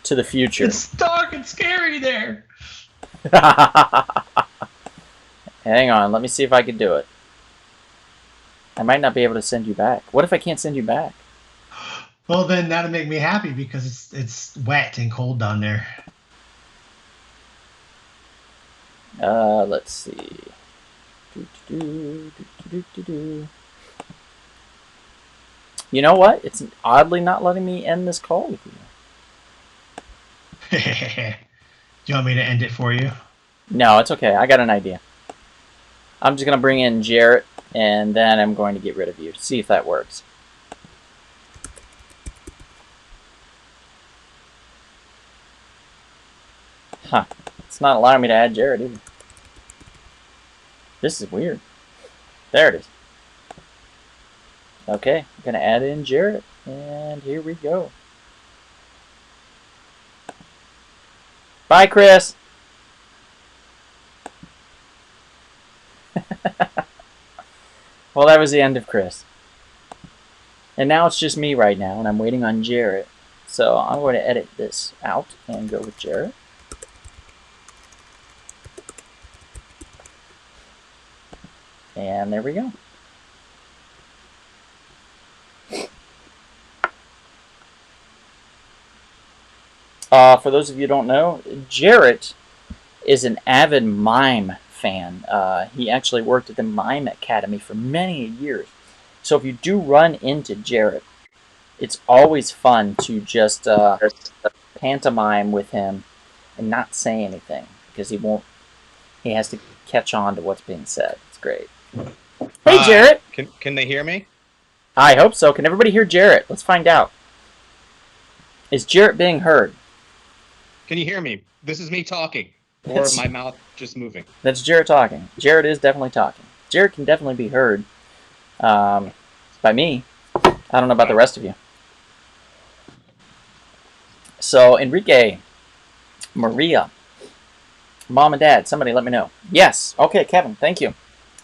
to the future. It's dark and scary there. Hang on. Let me see if I can do it. I might not be able to send you back. What if I can't send you back? Well, then that'll make me happy because it's wet and cold down there. Let's see. You know what? It's oddly not letting me end this call with you. Do you want me to end it for you? No, it's okay. I got an idea. I'm just going to bring in Jarrett, and then I'm going to get rid of you. See if that works. Huh. It's not allowing me to add Jarrett either. This is weird. There it is. Okay, I'm going to add in Jarrett, and here we go. Bye, Chris. Well, that was the end of Chris. And now it's just me right now, and I'm waiting on Jarrett. So I'm going to edit this out and go with Jarrett. And there we go. For those of you who don't know, Jarrett is an avid mime fan. He actually worked at the Mime Academy for many years. So if you do run into Jarrett, it's always fun to just pantomime with him and not say anything because he has to catch on to what's being said. It's great. Hey, Jarrett. Can they hear me? I hope so. Can everybody hear Jarrett? Let's find out. Is Jarrett being heard? Can you hear me? This is me talking, or my mouth just moving. That's Jarrett talking. Jarrett is definitely talking. Jarrett can definitely be heard by me. I don't know about the rest of you. So, Enrique, Maria, Mom and Dad, somebody let me know. Yes. Okay, Kevin, thank you.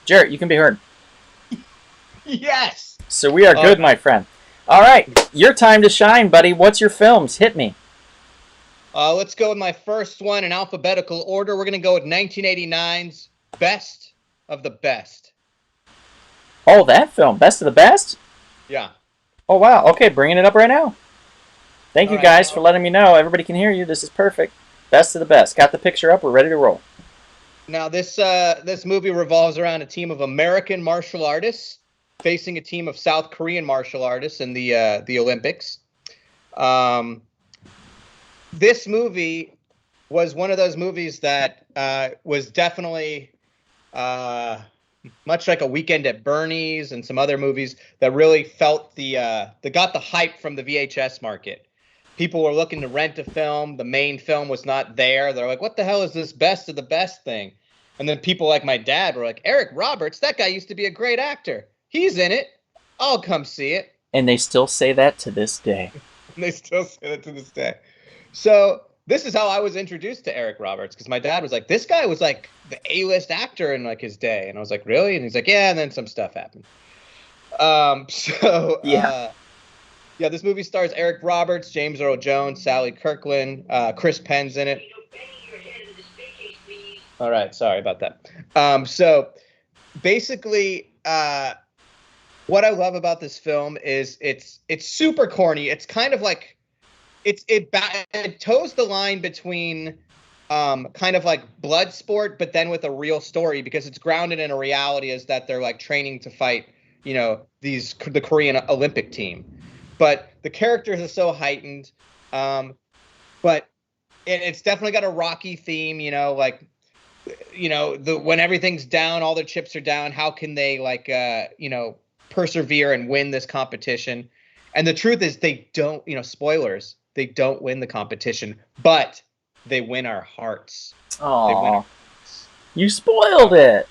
Jarrett, you can be heard. Yes! So we are good, my friend. All right, your time to shine, buddy. What's your films? Hit me. Let's go with my first one in alphabetical order. We're going to go with 1989's Best of the Best. Oh, that film. Best of the Best? Yeah. Oh, wow. Okay, bringing it up right now. Thank you guys for letting me know. Everybody can hear you. This is perfect. Best of the Best. Got the picture up. We're ready to roll. Now, this movie revolves around a team of American martial artists facing a team of South Korean martial artists in the Olympics. This movie was one of those movies that was definitely much like A Weekend at Bernie's and some other movies that really felt that got the hype from the VHS market. People were looking to rent a film. The main film was not there. They're like, what the hell is this Best of the Best thing? And then people like my dad were like, Eric Roberts, that guy used to be a great actor. He's in it. I'll come see it. And they still say that to this day. And they still say that to this day. So this is how I was introduced to Eric Roberts, because my dad was like, this guy was like the A-list actor in like his day. And I was like, really? And he's like, yeah, and then some stuff happened. Yeah, this movie stars Eric Roberts, James Earl Jones, Sally Kirkland, Chris Penn's in it. All right, sorry about that. So basically, what I love about this film is it's super corny. It's kind of like it toes the line between kind of like Bloodsport, but then with a real story, because it's grounded in a reality is that they're like training to fight, the Korean Olympic team. But the characters are so heightened. But it's definitely got a Rocky theme, when everything's down, all their chips are down. How can they persevere and win this competition? And the truth is they don't, spoilers, they don't win the competition, but they win our hearts. Oh, you spoiled it.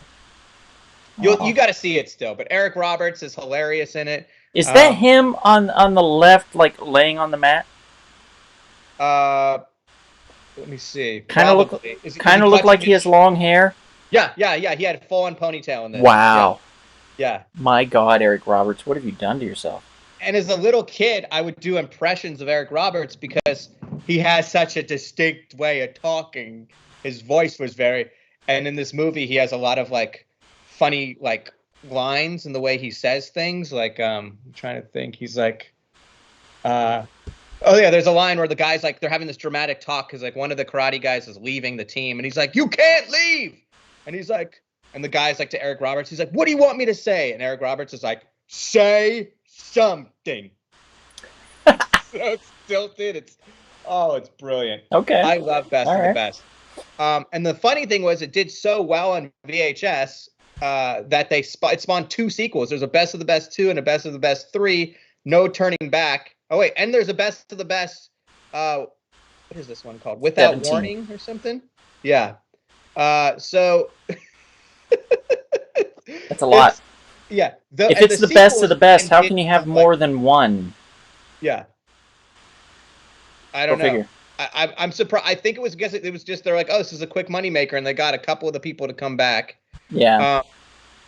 You got to see it still, but Eric Roberts is hilarious in it. Is that him on the left, like laying on the mat? Let me see. Kind of look like he has long hair. Yeah. He had a full-on ponytail in this. Wow. Yeah. My God, Eric Roberts, what have you done to yourself? And as a little kid, I would do impressions of Eric Roberts because he has such a distinct way of talking. His voice was and in this movie, he has a lot of funny lines in the way he says things. I'm trying to think. He's like, there's a line where the guy's they're having this dramatic talk because one of the karate guys is leaving the team, and he's like, "You can't leave," and he's like, and the guy's to Eric Roberts, he's like, "What do you want me to say?" And Eric Roberts is like, "Say something." So it's stilted. It's brilliant. Okay. I love Best of the Best. And the funny thing was, it did so well on VHS that it spawned 2 sequels. There's a Best of the Best 2 and a Best of the Best 3. No turning back. Oh wait, and there's a Best of the Best. What is this one called? Without 17. Warning or something? Yeah. So that's a lot. Yeah. If it's the best of the best, how can you have more than one? Yeah. I don't know. I'm surprised. I think it was because it was just they're like, oh, this is a quick moneymaker, and they got a couple of the people to come back. Yeah, Um,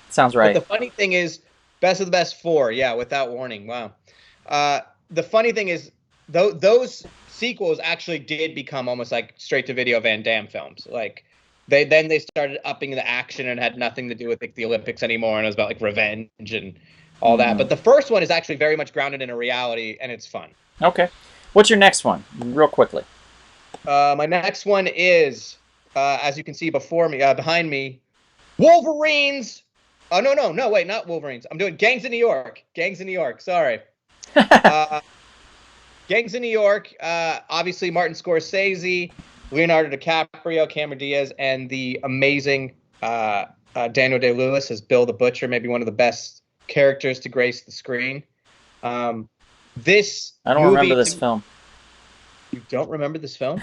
sounds but right. the funny thing is, best of the best four. Yeah, without warning. Wow. Uh, the funny thing is, those sequels actually did become almost like straight to video Van Damme films. Like they started upping the action and had nothing to do with like the Olympics anymore, and it was about like revenge and all that. Hmm. But the first one is actually very much grounded in a reality, and it's fun. Okay. What's your next one? Real quickly. My next one is, as you can see behind me, Wolverines. Oh no! Wait, not Wolverines. I'm doing Gangs of New York. Gangs of New York. Sorry. Gangs of New York. Obviously, Martin Scorsese, Leonardo DiCaprio, Cameron Diaz, and the amazing Daniel Day-Lewis as Bill the Butcher. Maybe one of the best characters to grace the screen. This I don't movie, remember this film. You don't remember this film?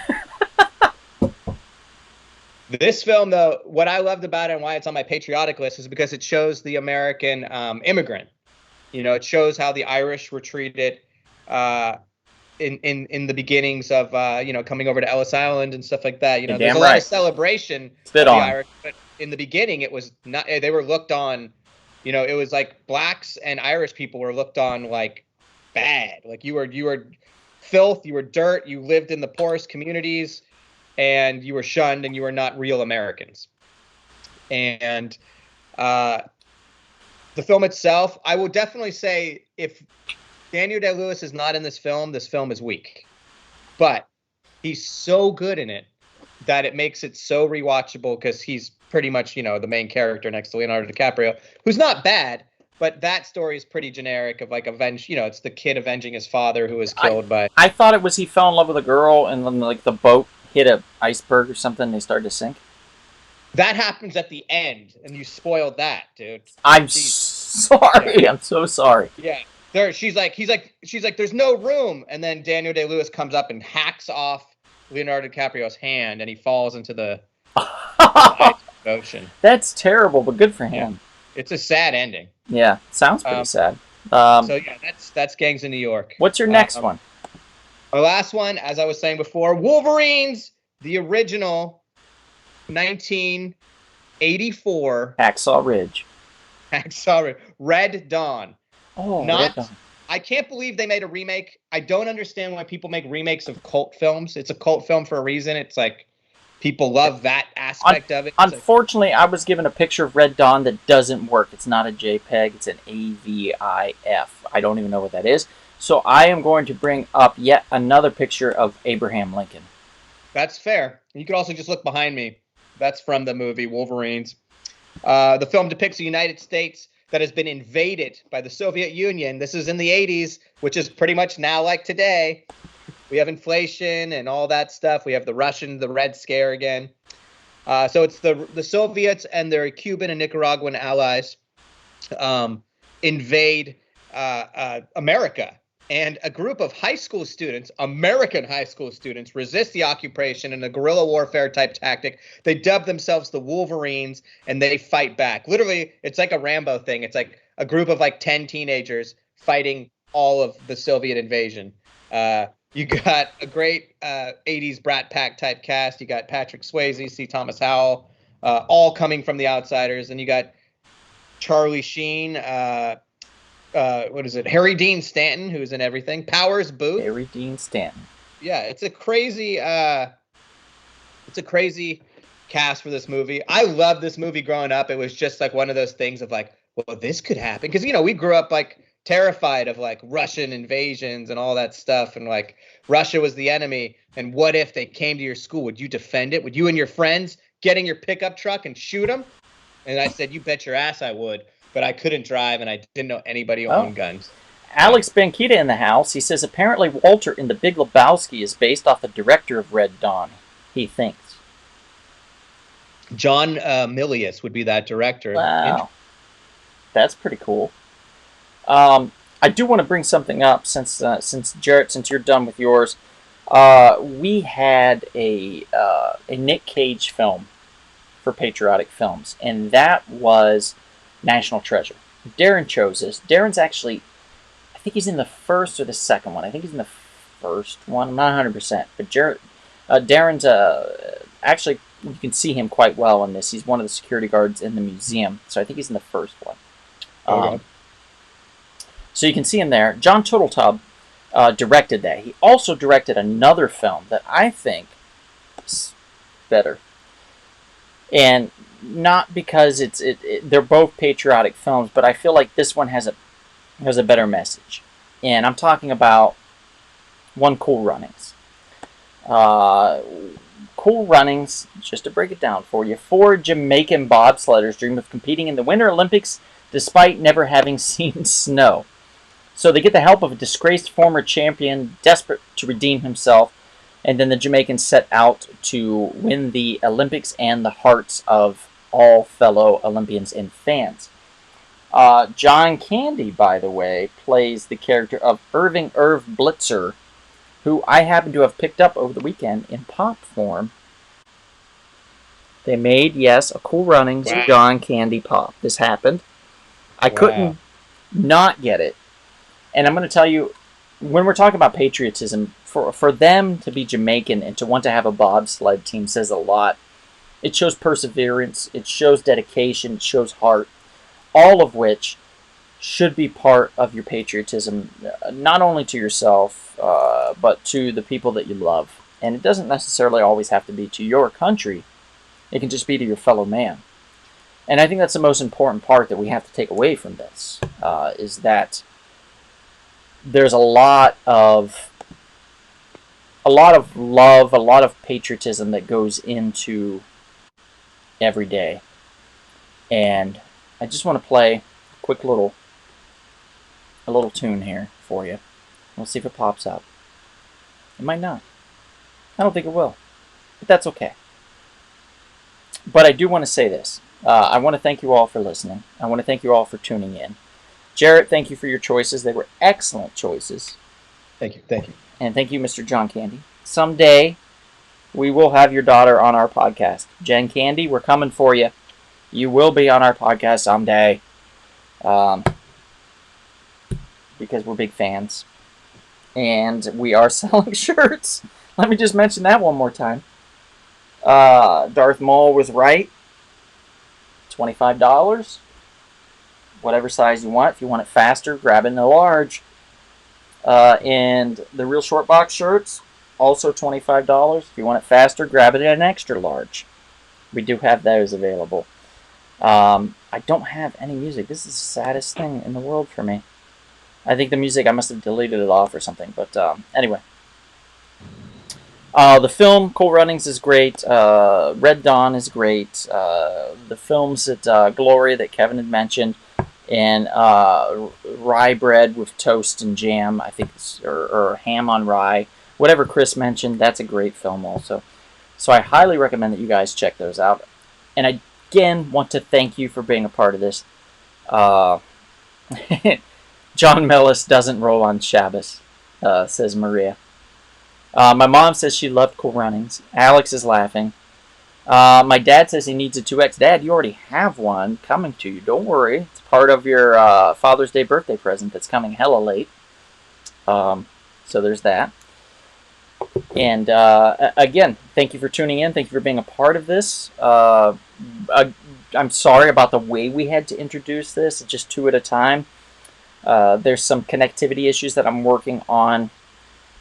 This film, though, what I loved about it and why it's on my patriotic list is because it shows the American immigrant. You know, it shows how the Irish were treated in the beginnings of coming over to Ellis Island and stuff like that. You know, there's a lot of celebration of the Irish, but in the beginning, it was not. They were looked on. You know, it was like blacks and Irish people were looked on like bad. Like you were filth, you were dirt, you lived in the poorest communities, and you were shunned, and you were not real Americans. And the film itself, I will definitely say, if Daniel Day-Lewis is not in this film is weak. But he's so good in it that it makes it so rewatchable because he's pretty much, you know, the main character next to Leonardo DiCaprio, who's not bad. But that story is pretty generic of like it's the kid avenging his father who was killed by. I thought it was he fell in love with a girl and then like the boat hit an iceberg or something and they started to sink. That happens at the end, and you spoiled that, dude. I'm sorry. Yeah. I'm so sorry. Yeah. She's like, there's no room. And then Daniel Day-Lewis comes up and hacks off Leonardo DiCaprio's hand, and he falls into the ocean. That's terrible, but good for him. Yeah. It's a sad ending. Yeah, sounds pretty sad. So yeah, that's Gangs of New York. What's your next one? My last one, as I was saying before, Wolverines, the original 1984 Hacksaw Ridge. Red Dawn. Oh, Red Dawn. I can't believe they made a remake. I don't understand why people make remakes of cult films. It's a cult film for a reason. It's like people love that aspect of it. Unfortunately, I was given a picture of Red Dawn that doesn't work. It's not a JPEG. It's an AVIF. I don't even know what that is. So I am going to bring up yet another picture of Abraham Lincoln. That's fair. You could also just look behind me. That's from the movie Wolverines. The film depicts a United States that has been invaded by the Soviet Union. This is in the 80s, which is pretty much now like today. We have inflation and all that stuff. We have the Red Scare again. So it's the Soviets and their Cuban and Nicaraguan allies invade America. And a group of high school students, American high school students, resist the occupation in a guerrilla warfare type tactic. They dub themselves the Wolverines, and they fight back. Literally, it's like a Rambo thing. It's like a group of like 10 teenagers fighting all of the Soviet invasion. You got a great 80s Brat Pack type cast. You got Patrick Swayze, C. Thomas Howell, all coming from The Outsiders. And you got Charlie Sheen, Harry Dean Stanton, who's in everything. Powers Booth. Harry Dean Stanton. Yeah, it's a crazy cast for this movie. I loved this movie growing up. It was just like one of those things of like, well, this could happen. Because, you know, we grew up like terrified of like Russian invasions and all that stuff. And like Russia was the enemy. And what if they came to your school? Would you defend it? Would you and your friends get in your pickup truck and shoot them? And I said, you bet your ass I would. But I couldn't drive, and I didn't know anybody who owned guns. Alex Bankita in the house. He says, apparently Walter in The Big Lebowski is based off the director of Red Dawn, he thinks. John Milius would be that director. Wow. That's pretty cool. I do want to bring something up, since Jarrett, since you're done with yours. We had a Nick Cage film for Patriotic Films, and that was National Treasure. Darren chose this. Darren's actually, I think he's in the first or the second one. I think he's in the first one. I'm not 100%. But Darren's actually, you can see him quite well in this. He's one of the security guards in the museum, so I think he's in the first one. Okay. So you can see him there. John Turteltaub directed that. He also directed another film that I think is better, and not because they're both patriotic films, but I feel like this one has a better message, and I'm talking about One Cool Runnings. Cool Runnings, just to break it down for you, 4 Jamaican bobsledders dream of competing in the Winter Olympics despite never having seen snow. So they get the help of a disgraced former champion desperate to redeem himself, and then the Jamaicans set out to win the Olympics and the hearts of all fellow Olympians and fans. John Candy, by the way, plays the character of Irving Irv Blitzer, who I happen to have picked up over the weekend in pop form. They made, yes, a Cool Runnings John Candy pop. This happened. I couldn't not get it. And I'm going to tell you, when we're talking about patriotism, for them to be Jamaican and to want to have a bobsled team says a lot. It shows perseverance, it shows dedication, it shows heart, all of which should be part of your patriotism, not only to yourself, but to the people that you love. And it doesn't necessarily always have to be to your country. It can just be to your fellow man. And I think that's the most important part that we have to take away from this, is that there's a lot of love, a lot of patriotism that goes into every day. And I just want to play a quick little tune here for you. We'll see if it pops up. It might not. I don't think it will. But that's okay. But I do want to say this. I want to thank you all for listening. I want to thank you all for tuning in. Jarrett, thank you for your choices. They were excellent choices. Thank you. Thank you. And thank you, Mr. John Candy. Someday, we will have your daughter on our podcast. Jen Candy, we're coming for you. You will be on our podcast someday. Because we're big fans. And we are selling shirts. Let me just mention that one more time. Darth Maul was right. $25. Whatever size you want. If you want it faster, grab it in a large. And the Real Short Box shirts, also $25. If you want it faster, grab it in an extra large. We do have those available. I don't have any music. This is the saddest thing in the world for me. I think the music, I must have deleted it off or something. But anyway. The film, Cool Runnings, is great. Red Dawn is great. The films at Glory that Kevin had mentioned. And rye bread with toast and jam, I think, or ham on rye. Whatever Chris mentioned, that's a great film also. So I highly recommend that you guys check those out. And I, again, want to thank you for being a part of this. John Mellis doesn't roll on Shabbos, says Maria. My mom says she loved Cool Runnings. Alex is laughing. My dad says he needs a 2X. Dad, you already have one coming to you. Don't worry. It's part of your Father's Day birthday present that's coming hella late. So there's that. And again, thank you for tuning in. Thank you for being a part of this. I'm sorry about the way we had to introduce this. Just 2 at a time. There's some connectivity issues that I'm working on.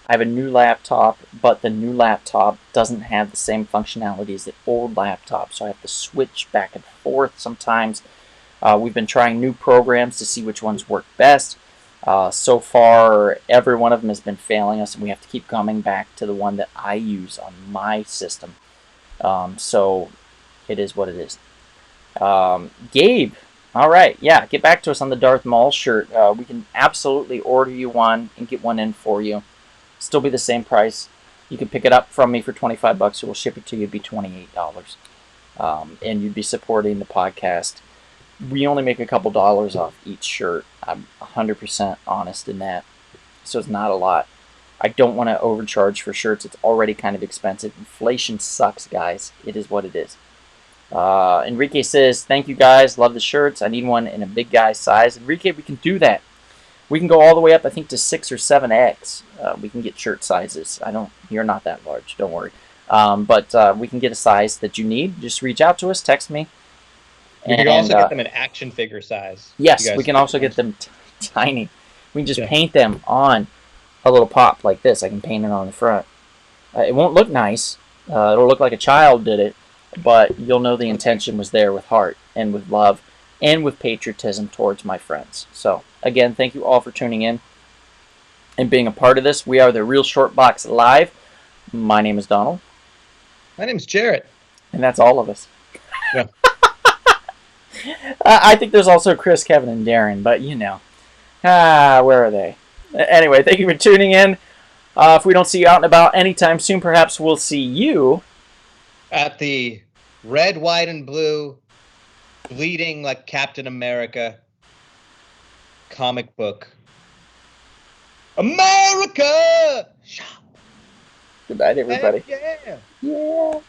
I have a new laptop, but the new laptop doesn't have the same functionality as the old laptop, so I have to switch back and forth sometimes. We've been trying new programs to see which ones work best. So far, every one of them has been failing us, and we have to keep coming back to the one that I use on my system. So it is what it is. Gabe, all right, yeah, get back to us on the Darth Maul shirt. We can absolutely order you one and get one in for you. Still be the same price. You can pick it up from me for $25, or we'll ship it to you. It'd be $28. And you'd be supporting the podcast. We only make a couple dollars off each shirt. I'm 100% honest in that. So it's not a lot. I don't want to overcharge for shirts. It's already kind of expensive. Inflation sucks, guys. It is what it is. Enrique says, thank you guys. Love the shirts. I need one in a big guy size. Enrique, we can do that. We can go all the way up, I think, to 6 or 7X. We can get shirt sizes. You're not that large. Don't worry. But we can get a size that you need. Just reach out to us, text me. We can also get them in action figure size. Yes, we can also get them tiny. We can just paint them on a little pop like this. I can paint it on the front. It won't look nice. It'll look like a child did it, but you'll know the intention was there with heart and with love and with patriotism towards my friends. So, again, thank you all for tuning in and being a part of this. We are the Real Short Box Live. My name is Donald. My name's Jarrett. And that's all of us. Yeah. I think there's also Chris, Kevin, and Darren, but you know. Where are they? Anyway, thank you for tuning in. If we don't see you out and about anytime soon, perhaps we'll see you at the red, white, and blue, bleeding like Captain America comic book. America! Good night, everybody. Heck yeah! Yeah.